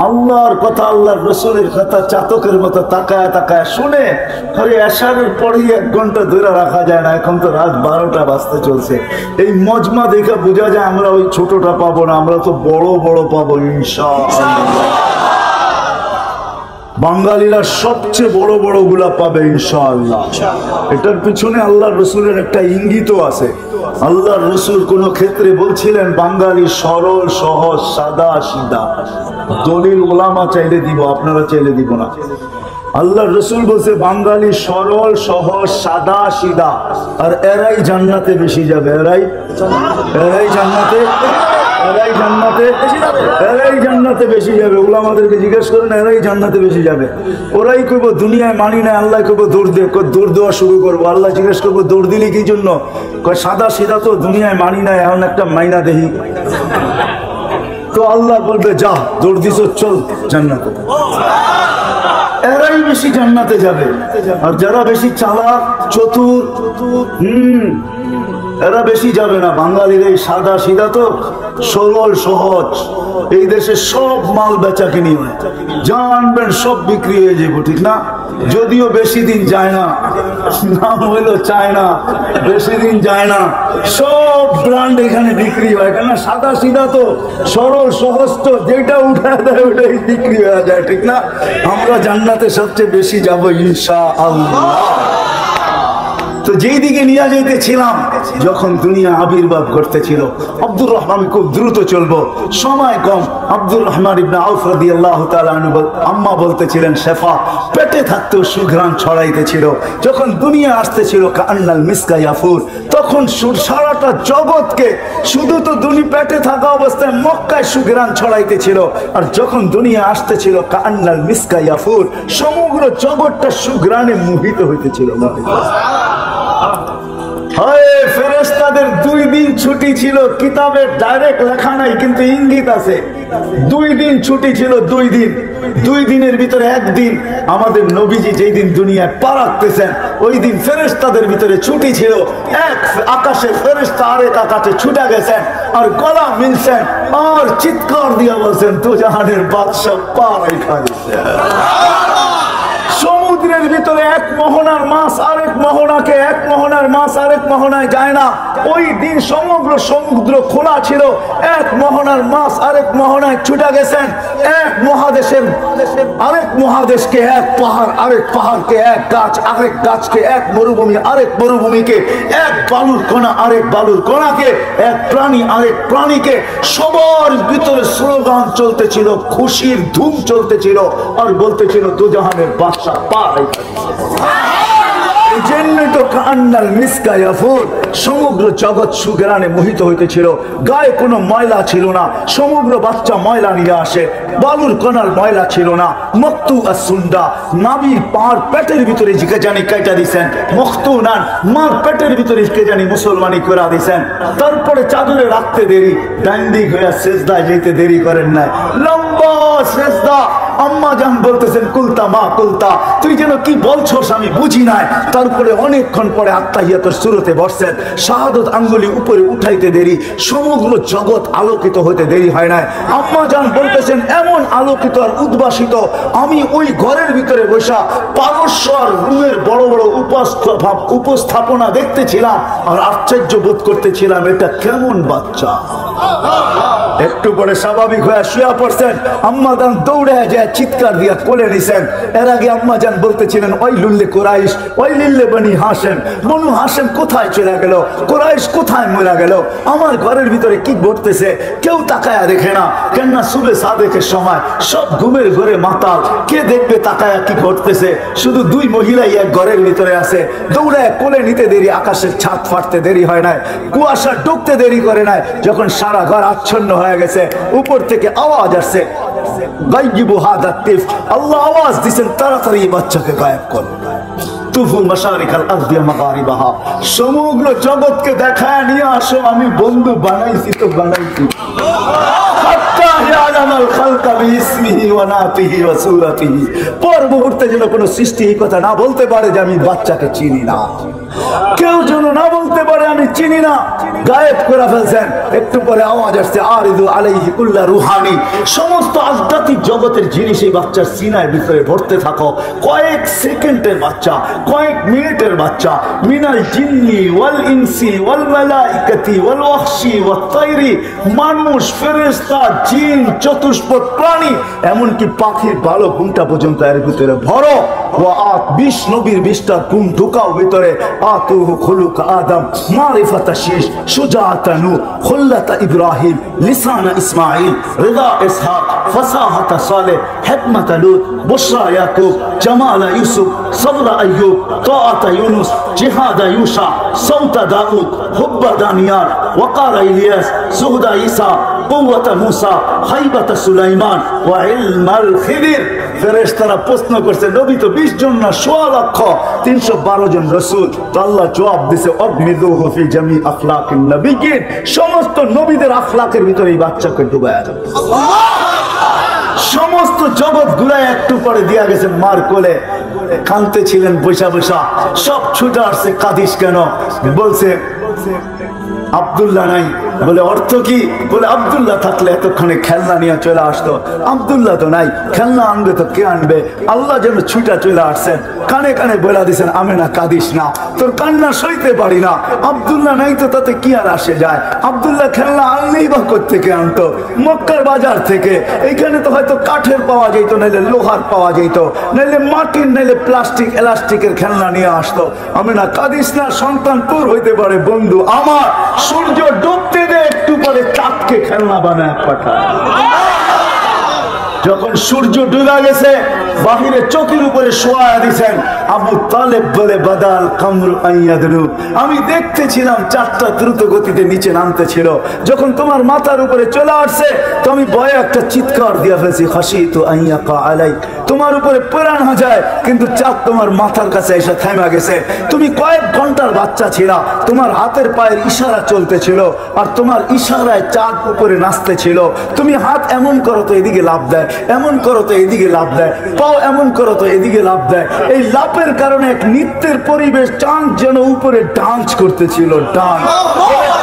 আল্লাহর কথা, আল্লাহর রসুলের কথা চাতকের মতো তাকায় তাকায় শুনে। আরে এশারের পরেই 1 ঘন্টা ধরে রাখা যায় না, এখন তো রাত 12টা বাজতে চলছে। এই মজমা দেখে বোঝা যায় আমরা ওই ছোটটা পাবো না, আমরা তো বড় বড় পাবো ইনশাআল্লাহ। বাঙালিরা সবচেয়ে বড় বড় গুলা পাবে ইনশাআল্লাহ। এটার পিছনে আল্লাহর রসুলের একটা ইঙ্গিতও আছে। আল্লাহর রসুল কোন ক্ষেত্রে বলছিলেন বাঙালি সরল, সহজ, সাদা সিধা। দলিল ওলামা চাইলে দিব, আপনারা চাইলে দিব না। আল্লাহর রসুল বলছে বাঙালি সরল, সহজ, সাদা সিধা, আর এরাই জান্নাতে বেশি যাবে। এরাই জান্নাতে, এরাই জান্নাতে বেশি যাবে। ওলামাদেরকে জিজ্ঞেস করেন, এরাই জান্নাতে বেশি যাবে। ওরাই কইব দুনিয়ায় মানি না, আল্লাহ কইব দৌড় দে, দৌড় দেওয়া শুরু করবো। আল্লাহ জিজ্ঞেস করবো দৌড় দিলি কি জন্য? কয় সাদা সিধা তো দুনিয়ায় মানি না, এখন একটা মাইনা দেহি। তো আল্লাহ বলবে যা, দৌড় দিস, চল জান্নাতে। এরাই বেশি জান্নাতে যাবে। আর যারা বেশি চালাক, চতুর, এরা বেশি যাবে না। বাঙালির এই সাদা সিধা তো সরল সহজ। এই দেশে সব মাল বেচা কিনি হয়, জানবেন সব বিক্রি হয়ে যাবো, ঠিক না? যদিও বেশি দিন যায় না, নাম হইলো চায়না, বেশি দিন যায় না, সব ব্র্যান্ড এখানে বিক্রি হয়। কেন? সাদা সিধা তো, সরল সহজ তো, যেটা উঠায় দেয় ওটাই বিক্রি হয়ে যায়, ঠিক না? আমরা জান্নাতে সবচেয়ে বেশি যাবো ইনশাআল্লাহ। তো যেই দিকে নিয়ে যেতেছিলাম, যখন দুনিয়া আবির্ভাব ঘটতেছিল, আব্দুর রহমান, খুব দ্রুত চলবো, সময় কম। আব্দুর রহমান ইবনে আউফ রাদিয়াল্লাহু তাআলা আনহু আম্মা বলতেছিলেন, শেফা পেটে থাকতেও সুঘ্রাণ ছড়াইতেছিল। যখন দুনিয়া আসতেছিল কান্নাল মিসকা ইয়াফুর, তখন সারাটা জগৎকে, শুধু তো পেটে থাকা অবস্থায় মক্কায় সুঘ্রাণ ছড়াইতেছিল। আর যখন দুনিয়া আসতেছিল কান্নাল মিসকা ইয়াফুর, সমগ্র জগৎটা সুঘ্রাণে মোহিত হইতেছিল। ফেরেশতাদের 2 দিন ছুটি ছিল, কিতাবে ডাইরেক্ট লেখা নাই, কিন্তু ইঙ্গিত আছে। 2 দিন ছুটি ছিল, 2 দিন। 2 দিনের ভিতরে 1 দিন আমাদের নবীজি যেই দিন দুনিয়ায় পা রাখতেছেন, ওই দিন ফেরেশতাদের ভিতরে ছুটি ছিল। এক আকাশে ফেরেশতা আরেক আকাশে ছুটে গেছেন, আর গলা মিলছেন, আর চিৎকার দিয়া বলছেন, তো জাহানের বাদশাহ পা রাখা দিচ্ছে। সমুদ্রের ভিতরে এক মোহনার মাছ আরেক মোহনাকে, এক মোহনার মাছ আরেক মোহনায় যায় না। ওই দিন সমগ্র সমুদ্র খোলা ছিল, এক মোহনার মাছ আরেক মোহনায় ছুটে গেছেন। এক মহাদেশের আরেক মহাদেশকে, এক পাহাড় আরেক পাহাড়কে, এক গাছ আরেক গাছকে, এক মরুভূমি আরেক মরুভূমিকে, এক বালুর কণা আরেক বালুর কণাকে, এক প্রাণী আরেক প্রাণীকে। সবার ভিতরে স্লোগান চলতেছিল, খুশির ধুম চলতেছিল, আর বলতেছিল দুজাহানের বাদশা পা রেখা। সমগ্র জগৎ সুঘ্রাণে মোহিত হইতেছিল, গায়ে কোনো ময়লা ছিল না, সমগ্র বাচ্চা ময়লা নিয়ে আসে, বালুর কণার ময়লা ছিল না, মক্তু আসুন্ডা, নাবির পার পেটের ভিতরে কে জানি কাইটা দিছেন, মক্তু নান মার পেটের ভিতরে কে জানি মুসলমানি করে দিছেন। তারপরে চাদরে রাখতে দেরি, ডাইন দিক হইয়া সেজদায় যেতে দেরি করেন নাই, লম্বা সেজদা। আম্মা জান বলতেছেন কুলতা মা কুলতা, তুই যেন কি বলছস আমি বুঝি নাই। তারপরে অনেকক্ষণ পরে আত্তাহিয়াতুর শুরুতে বসছেন, শাহাদত আঙ্গুলি উপরে উঠাইতে দেরি, সমগ্র জগৎ আলোকিত হইতে দেরি হয় নাই। আম্মা জান বলতেছেন এমন আলোকিত আর উদ্ভাসিত, আমি ওই ঘরের ভিতরে বসা পারস্যর রুমের বড় বড় উপস্থাপনা দেখতেছিলাম আর আশ্চর্য বোধ করতেছিলাম, এটা কেমন বাচ্চা। একটু পরে স্বাভাবিক হয়ে শুয়ে পড়ছেন, আম্মা জান দৌড়ে যায় চিৎকার দিয়া কোলে নিছেন। এর আগে আম্মা জান বলতেছিলেন ওই লুল্লে কুরাইশ, ওই লিল্লে বনি হাসেম, বনু হাসেম কোথায় চলে গেল, কুরাইশ কোথায় মরে গেল, আমার ঘরের ভিতরে কি ঘটতেছে কেউ তাকায়া দেখে না। কেননা সুবে সাদেকের সময় সব ঘুমের ঘরে মাতাল, কে দেখবে তাকায়া কি ঘটতেছে। শুধু দুই মহিলাই এক ঘরের ভিতরে আছে, দৌড়ায় কোলে নিতে দেরি, আকাশের ছাদ ফাটতে দেরি হয় নাই, কুয়াশা ঢুকতে দেরি করে নাই। যখন সারা ঘর আচ্ছন্ন হয়ে গেছে, উপর থেকে আওয়াজ আসছে, আল্লাহ আওয়াজ দিচ্ছেন তাড়াতাড়ি বাচ্চাকে গায়েব করো। সমগ্র জগৎকে দেখায় নিয়ে আসো, আমি বন্ধু বানাইছি তো বানাইছি। পর মুহূর্তে যেন কোন সৃষ্টি এই কথা না বলতে পারে যে আমি বাচ্চাকে চিনি না, কেউ যেন না বলতে পারে আমি চিনি না, গায়েব করে ফেলছেন। একটু পরে আওয়াজ আসছে আরিদু আলাইহি কুল্লা রুহানি, সমস্ত আধ্যাত্মিক জগতের জিনিস এই বাচ্চার সিনার ভিতরে ভরতে থাকো। কয়েক সেকেন্ডের বাচ্চা, কয়েক মিনিটের বাচ্চা, মিনাল জিন্নি ওয়াল ইনসি ওয়াল মালাইকাতি ওয়াল ওয়াহশি ওয়াত তাইরি, মানুষ, ফেরেশতা, জিন, চতুষ্পদ প্রাণী, এমনকি পাখির ভালো ঘুমটা পর্যন্ত এর ভিতরে ভরো। ওয়াত 20 নবীর 20টা গুণ ঢুকাও ভিতরে। আতুহু খুলুক আদম, মারিফাতা শীশ, সুজাআতা নূহ, খুল্লাতা ইব্রাহিম, লিসানা ইসমাঈল, রিদা ইসহাক, ফাসাহাতা সালেহ, হিকমাতা লূত, বুশরা ইয়াকুব, জামালা ইউসুফ, সবরা আইয়ুব, তাআতা ইউনুস, জিহাদা ইউশা, সাউতা দাউদ, হুব্বা দানিয়াল, ওয়াকারা ইলিয়াস, সুহদা ঈসা, কুওয়াতা মূসা, হাইবাতা সুলাইমান, ওয়া ইলমাল খিদির। ফেরেশতারা প্রশ্ন করছে নবী তো 20 জন না 100 লক্ষ, 312 জন রাসূল। তো আল্লাহ জবাব দিয়েছে আবমিদুহু ফি জামি আখলাকিন নবিয়্যিন, সমস্ত নবীদের আখলাকের ভিতরে এই বাচ্চাকে ডুবায়া দাও। সমস্ত জগৎ ঘুরায় একটু পরে দিয়া গেছেন মার কোলে, কাঁদতে ছিলেন বৈশা বৈশা, সব ছুটে আসছে, কাঁদিস কেন? বলছে আব্দুল্লাহ নাই। বলে অর্থ কি? বলে আব্দুল্লাহ থাকলে এতক্ষণে খেলনা নিয়ে চলে আসতো, আব্দুল্লাহ তো নাই, খেলনা আনবে তো কে আনবে? আল্লাহ যেন ছুটা চলে আসছেন, কানে কানে বলে দিয়েছেন আমেনা কাঁদিস না, তোর কান্না সইতে পারি না, আব্দুল্লাহ নাই তো তাতে কি আর আসে যায়? আব্দুল্লাহ খেলনা আনলেই বা কোত্থেকে আনতো? মক্কার বাজার থেকে। এইখানে তো হয়তো কাঠের পাওয়া যেত, নাইলে লোহার পাওয়া যেত, নাইলে মাটির, নাইলে প্লাস্টিক এলাস্টিকের খেলনা নিয়ে আসতো। আমেনা কাঁদিস না, সন্তান তোর হইতে পারে, বন্ধু আমার। সূর্য ডুবতে দে, একটু পরে চাঁদকে খেলনা বানায় পাঠায়। যখন সূর্য ডুবে গেছে, বাহিরে চোখের উপরে শোয়া দিয়েছেন। আবু তালেব বলে বাদাল কামরু আইয়াদরু, আমি দেখতেছিলাম চাঁদটা দ্রুত গতিতে নিচে নামতেছিল। যখন তোমার মাথার উপরে চলে আসছে তো আমি ভয়ে একটা চিৎকার দিয়ে ফেলছি, খাশিতু আইয়াকা আলাই, তোমার উপরে প্রাণ যায়, কিন্তু চাঁদ তোমার মাথার কাছে এসে থেমে গেছে। তুমি কয়েক ঘন্টার বাচ্চা ছিলা, তোমার হাতের পায়ের ইশারা চলতেছিল, আর তোমার ইশারায় চাঁদ উপরে নাচতেছিল। তুমি হাত এমন করো তো এদিকে লাফ দেয়, এমন করো তো এদিকে লাফ দেয়, পাও এমন করো তো এদিকে লাফ দেয়। এই লাফের কারণে এক নৃত্যের পরিবেশ, চাঁদ যেন উপরে ডান্স করতেছিল, ডান্স।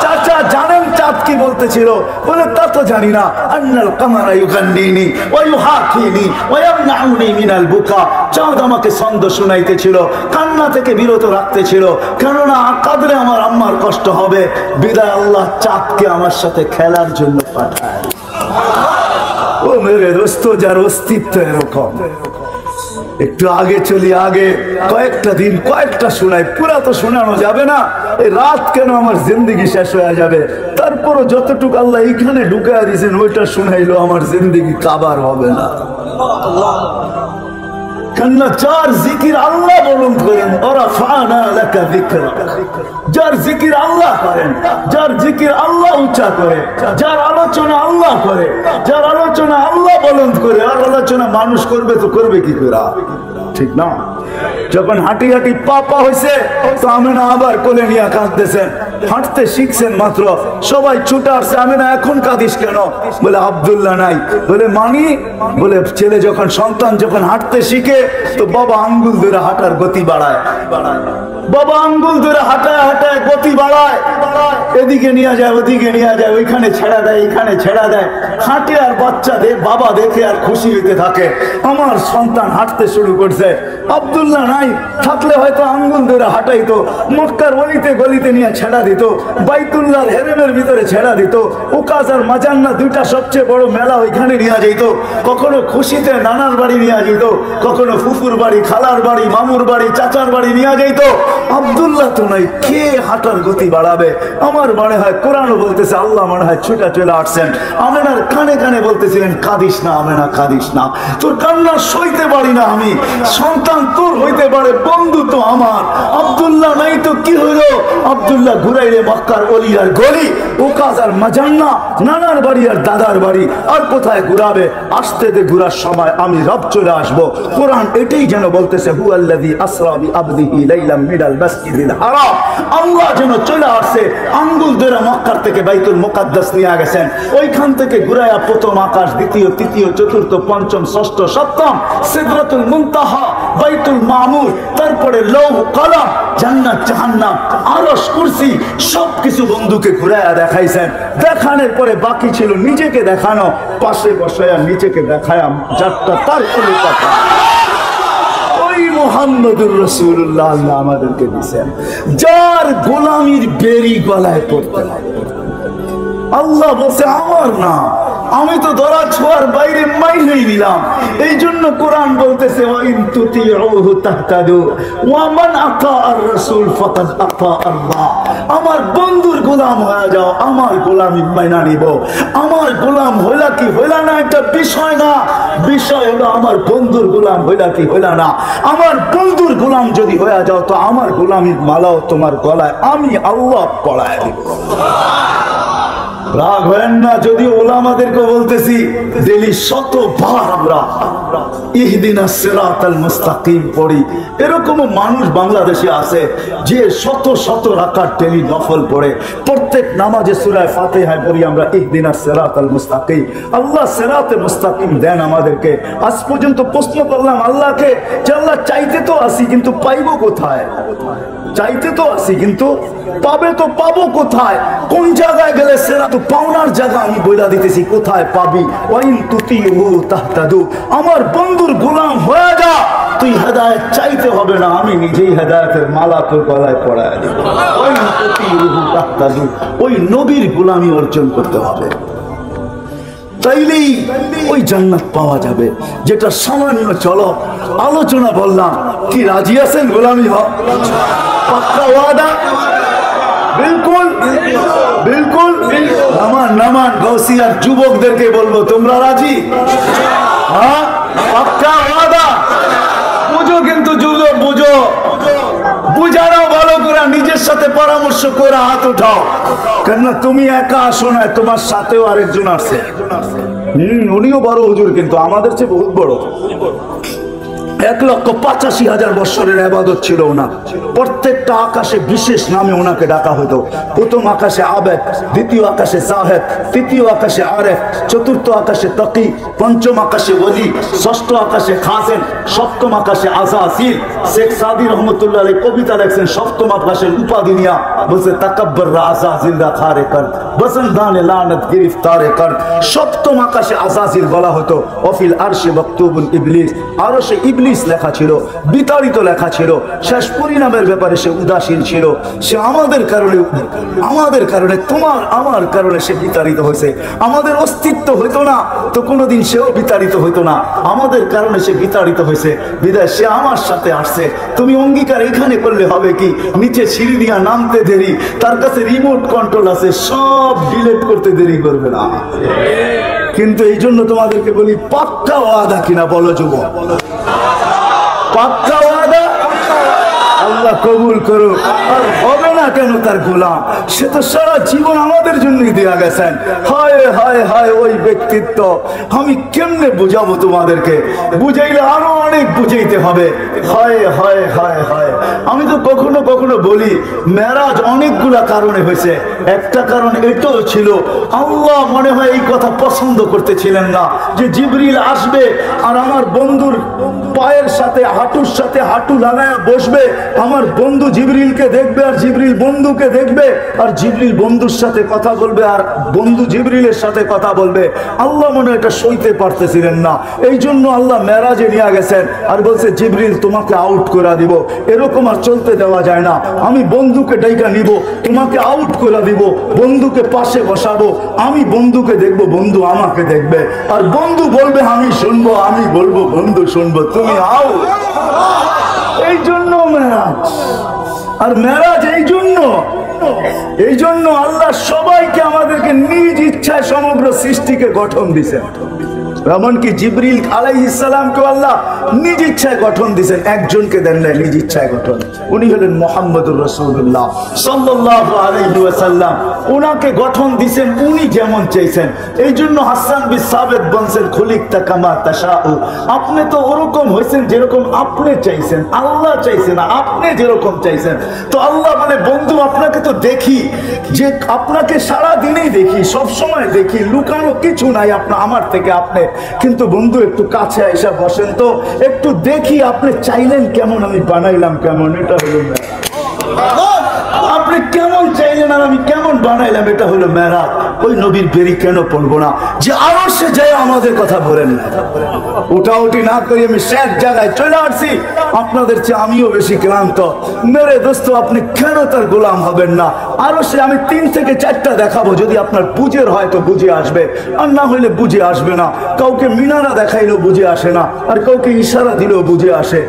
চাচা জানেন চাঁদ কি বলতেছিল? বলে তা তো জানি না। আন্নাল কামারা ইউগান্নিনি ওয়া ইউহাকিনি ওয়া ইয়ামনাউনি মিনাল বুকা, চাঁদ আমাকে ছন্দ শুনাইতেছিল, কান্না থেকে বিরত রাখতেছিল, কেননা কাঁদলে আমার আম্মার কষ্ট হবে। বিদায় আল্লাহ চাঁদকে আমার সাথে খেলার জন্য পাঠায়। ও মেরে দোস্ত, যার অস্তিত্ব এরকম। একটু আগে চলি, আগে কয়েকটা দিন কয়েকটা শোনাই, পুরা তো শোনানো যাবে না। এই রাত কেন আমার জিন্দেগি শেষ হয়ে যাবে, তারপরও যতটুকু আল্লাহ এইখানে ঢুকাইয়া দিয়েছেন ওইটা শুনাইলো আমার জিন্দেগি কাবার হবে না। কেননা যার জিকির আল্লাহ বলুন করেন ওরা ফানা লাকা যিকরাক, যার জিকির আল্লাহ করেন, যার জিকির আল্লাহ উচ্চা করে, যার আলোচনা আল্লাহ করে, যার আলোচনা আল্লাহ বলুন করে, আর আলোচনা মানুষ করবে তো করবে কি করে? ঠিক না? যখন হাঁটি হাঁটি পা হয়েছে তো আমেনা আবার কোলে নিয়ে কাঁদতেছেন, হাঁটতে শিখছেন মাত্র, সবাই ছুটে আসছে, আমেনা এখন কাঁদিস কেন? বলে আব্দুল্লাহ নাই। বলে মানি? বলে ছেলে যখন সন্তান যখন হাঁটতে শিখে তো বাবা আঙ্গুল ধরে হাঁটার গতি বাড়ায়, বাবা আঙ্গুল ধরে হাঁটায় হাঁটায় গতি বাড়ায়, এদিকে নিয়ে যায় ওদিকে নিয়ে যায়, ওইখানে ছেড়া দেয় এখানে ছেড়া দেয়, হাঁটে আর বাচ্চা বাবা দেখে আর খুশি হইতে থাকে, আমার সন্তান হাঁটতে শুরু করছে। আব্দুল্লাহ নাই থাকলে হয়তো আঙ্গুল ধরে হাঁটাইতো, মক্কার অলিতে গলিতে নিয়ে ছেড়া দিত, বাইতুল্লাহর হেরেমের ভিতরে ছেড়া দিত, উকাস আর মাজান্না দুইটা সবচেয়ে বড় মেলা ওইখানে নিয়ে যেত, কখনো খুশিতে নানার বাড়ি নিয়ে যেত, কখনো ফুফুর বাড়ি, খালার বাড়ি, মামুর বাড়ি, চাচার বাড়ি নিয়ে যেত। আব্দুল্লাহ তো নাই, কে হাঁটার গতি বাড়াবে? আমার মনে হয় কোরআনও বলতেছে, আল্লাহ মনে হয় ছুটা চলে আসছেন, আমেনার কানে কানে বলতেছিলেন কাঁদিস না আমেনা, কাঁদিস না, তোর কান্না সইতে পারি না আমি, সন্তান তোর হইতে পারে, বন্ধু তো আমার। আব্দুল্লাহ নাই তো কি হইলো? আব্দুল্লাহ ঘুরাইলে মক্কার অলি আর গলি, উকাস আর মাজান্না, নানার বাড়ি আর দাদার বাড়ি, আর কোথায় ঘুরাবে? আসতে দে, ঘুরার সময় আমি রব চলে আসবো। কোরআন এটাই যেন বলতেছে, হুয়াল্লাযী আসরা বিআবদিহি লাইলাম মিনাল মাসজিদিল হারাম, আল্লাহ যেন চলে আসছে, আঙ্গুল ধরে মক্কার থেকে বাইতুল মুকাদ্দাস নিয়ে গেছেন, ওইখান থেকে ঘুরাইয়া প্রথম আকাশ, দ্বিতীয়, তৃতীয়, চতুর্থ, পঞ্চম, ষষ্ঠ, সপ্তম, সিদরাতুল মুনতাহা, বাইতুল মামুর, তারপরে লৌহ কলম, জান্নাত জাহান্নাম, আরশ, কুরসি, সবকিছু বন্ধুকে ঘুরাইয়া দেখাইছেন। দেখানোর পরে বাকি ছিল নিজেকে দেখানো, পাশে বসায়া নিজেকে দেখায়া যারটা তার কথা ওই মুহাম্মদুর রাসূলুল্লাহ আল্লাহ আমাদেরকে দিয়েছেন, যার গোলামির বেরি গলায় পড়তে হবে। আল্লাহ বলছে আমার না, আমি তো ধরা ছোঁয়ার বাইরে মাইনেই নিলাম। এই জন্য কোরআন বলতেছে ওয়াইন তুতিউহু তাহতাদু ওয়া মান আতাআর রাসূল ফাকাদ আতা আল্লাহ। আমার বন্ধুর গোলাম হয়ে যাও, আমার গোলামি মাইনা নিব। আমার গোলাম হইলা কি হইলা না একটা বিষয় না, বিষয় হলো আমার বন্ধুর গোলাম হইলা কি হইলা না। আমার বন্ধুর গোলাম যদি হয়ে যাও তো আমার গোলামির মালাও তোমার গলায় আমি আল্লাহ পড়ায় দিব। রাগ হয় না যদি ওলামাদেরকে বলতেছি, ডেলি শতবার আমরা ইহদিনাস সিরাতাল মুস্তাকিম পড়ি। এরকমও মানুষ বাংলাদেশে আছে যে শত শত রাকাত ডেলি নফল পড়ে, প্রত্যেক নামাজে সূরা ফাতিহায় পড়ি আমরা ইহদিনাস সিরাতাল মুস্তাকিম। আল্লাহ সিরাতে মুস্তাকিম দেন আমাদেরকে। আজ পর্যন্ত প্রশ্ন করলাম আল্লাহকে যে আল্লাহ চাইতে তো আসি কিন্তু পাইবো কোথায়? চাইতে তো আসি কিন্তু পাবে তো পাবো কোথায়? কোন জায়গায় গেলে সেরা তো পাওনার জায়গা আমি বইলা দিতেছি, কোথায় পাবি? ওয়াইন তুতিউহু তাহতাদু, আমার বন্ধুর গোলাম হয়ে যা, তুই হেদায়েত চাইতে হবে না, আমি নিজেই হেদায়েতের মালা তোর গলায় পরায় দেব। ওয়াইন তুতিউহু তাহতাদু, ওই নবীর গোলামি অর্জন করতে হবে, তাইলেই ওই জান্নাত পাওয়া যাবে। যেটা সামান্য চলো আলোচনা বললাম, কি রাজি আছেন গোলামি হক? পাক্কা ওয়াদা? বিলকুল বিলকুল। নামান নামান গৌসিয়ার যুবকদেরকে বলবো, তোমরা রাজি? হ্যাঁ, পাক্কা ওয়াদা? বুঝো কিন্তু, যুবক বুঝো, বুঝানো ভালো করে, নিজের সাথে পরামর্শ করে হাত উঠাও। কেননা তুমি একা আসো না, তোমার সাথেও আরেকজন আছে। উনিও বড় হুজুর, কিন্তু আমাদের চেয়ে বহুত বড়। 1,85,000 বছরের ইবাদত ছিল ওনার। প্রত্যেকটা আকাশে বিশেষ নামে ওনাকে ডাকা হতো। প্রথম আকাশে আবেদ, দ্বিতীয় আকাশে জাহেদ, তৃতীয় আকাশে আরেফ, চতুর্থ আকাশে তাকি, পঞ্চম আকাশে ওলি, ষষ্ঠ আকাশে খাসেন, সপ্তম আকাশে আযাসিল। শেখ সাদি রহমতুল্লাহ আলাইহি কবিতা লেখছেন, সপ্তম আকাশের উপাধি নিয়া বলছে তাকাব্বর আযাসিল দা খারে কর বসন্তানে লানত গিরফতারে কর। সপ্তম আকাশে আযাসিল বলা হতো। অফিল আরশে মাকতুবুল ইবলিস, আরশে ইবলিস লেখা ছিল, বিতাড়িত লেখা ছিল। শেষ পরিণামের ব্যাপারে সে উদাসীন ছিল। সে আমাদের কারণে তোমার আমার কারণে সে বিতাড়িত হয়েছে। আমাদের অস্তিত্ব হইতো না তো কোনোদিন সেও বিতাড়িত হইতো না। আমাদের কারণে সে বিতাড়িত হয়েছে, বিদায় সে আমার সাথে আসছে। তুমি অঙ্গীকার এখানে করলে হবে কি, নিচে সিঁড়ি দিয়া নামতে দেরি, তার কাছে রিমোট কন্ট্রোল আছে, সব ডিলিট করতে দেরি করবে না। কিন্তু এই জন্য তোমাদেরকে বলি, পাক্কা ওয়াদা কিনা বলো যুবক? পাক্কা ওয়াদা? আল্লাহ কবুল করুক। আর হবে না কেন তার গোলাম? সে তো সারা জীবন আমাদের জন্যই দেয়া গেছেন। হায় হায় হায় ওই ব্যক্তিত্ব আমি কেমনে বুঝাবো তোমাদেরকে? বুঝাইলে আরো অনেক বুঝাইতে হবে। হায় হায় হায় হায়। আমি তো কখনো কখনো বলি মেরাজ অনেকগুলা কারণে হয়েছে। একটা কারণ এটাও ছিল আল্লাহ মনে হয় এই কথা পছন্দ করতেছিলেন না যে জিবরিল আসবে আর আমার বন্ধুর পায়ের সাথে হাঁটুর সাথে হাঁটু লাগায় বসবে, আমার বন্ধু জিবরিলকে দেখবে আর জিবরিল বন্ধুকে দেখবে, আর জিবরিল বন্ধুর সাথে কথা বলবে আর বন্ধু জিবরিলের সাথে কথা বলবে। আল্লাহ মনে এটা সইতে পারতেছিলেন না, এই জন্য আল্লাহ মেরাজে নিয়ে গেছেন আর বলছে জিবরিল তোমাকে আউট করে দিব। এরকম আর চলতে দেওয়া যায় না। আমি বন্ধুকে ডাইকা নিব, তোমাকে আউট করে দিব, বন্ধুকে পাশে বসাবো, আমি বন্ধুকে দেখবো, বন্ধু আমাকে দেখবে, আর বন্ধু বলবে আমি শুনবো, আমি বলবো বন্ধু শুনবো, তুমি আও। এই জন্য মেরাজ। আর মেরাজ এই জন্য আল্লাহ সবাইকে আমাদেরকে নিজ ইচ্ছায় সমগ্র সৃষ্টিকে গঠন দিছেন। এমনকি জিবরিল আলাইহিস সালামকে আল্লাহ নিজ ইচ্ছায় গঠন দিয়েছেন, একজনকে দেন নাই নিজ ইচ্ছায় গঠন। উনি হলেন মুহাম্মদুর রাসূলুল্লাহ সাল্লাল্লাহু আলাইহি ওয়াসাল্লাম। উনাকে গঠন দিয়েছেন উনি যেমন চাইছেন। এই জন্য হাসান বিন সাবিত বলছেন খুলিকতা কামা তাশাউ, আপনি তো ওরকম হয়েছেন যেরকম আপনি চাইছেন, আল্লাহ চাইছেন না, আপনি যেরকম চাইছেন। তো আল্লাহ মানে বন্ধু আপনাকে তো দেখি, যে আপনাকে সারা দিনেই দেখি, সব সময় দেখি, লুকানো কিছু নাই আপনার আমার থেকে আপনি। কিন্তু বন্ধু একটু কাছে এসে বসেন তো, একটু দেখি আপনি চাইলেন কেমন, আমি বানাইলাম কেমন। এটা হলো আপনি কেমন চাইলেন আর আমি কেমন বানাইলাম, এটা হলো মেরাজ। ওই নবীর বেরি কেন পড়বো না যে আরো সে যায় আমাদের কথা বলেন না, উঠাউঠি না করি আমি শেষ জায়গায় চলে আসছি। আপনাদের চেয়ে আমিও বেশি ক্লান্ত। মেরে দোস্ত আপনি কেন তার গোলাম হবেন না? আরো সে আমি 3 থেকে 4টা দেখাবো, যদি আপনার বুঝের হয় তো বুঝে আসবে, আর না হইলে বুঝে আসবে না। কাউকে মিনারা দেখাইলেও বুঝে আসে না, আর কাউকে ইশারা দিলেও বুঝে আসে।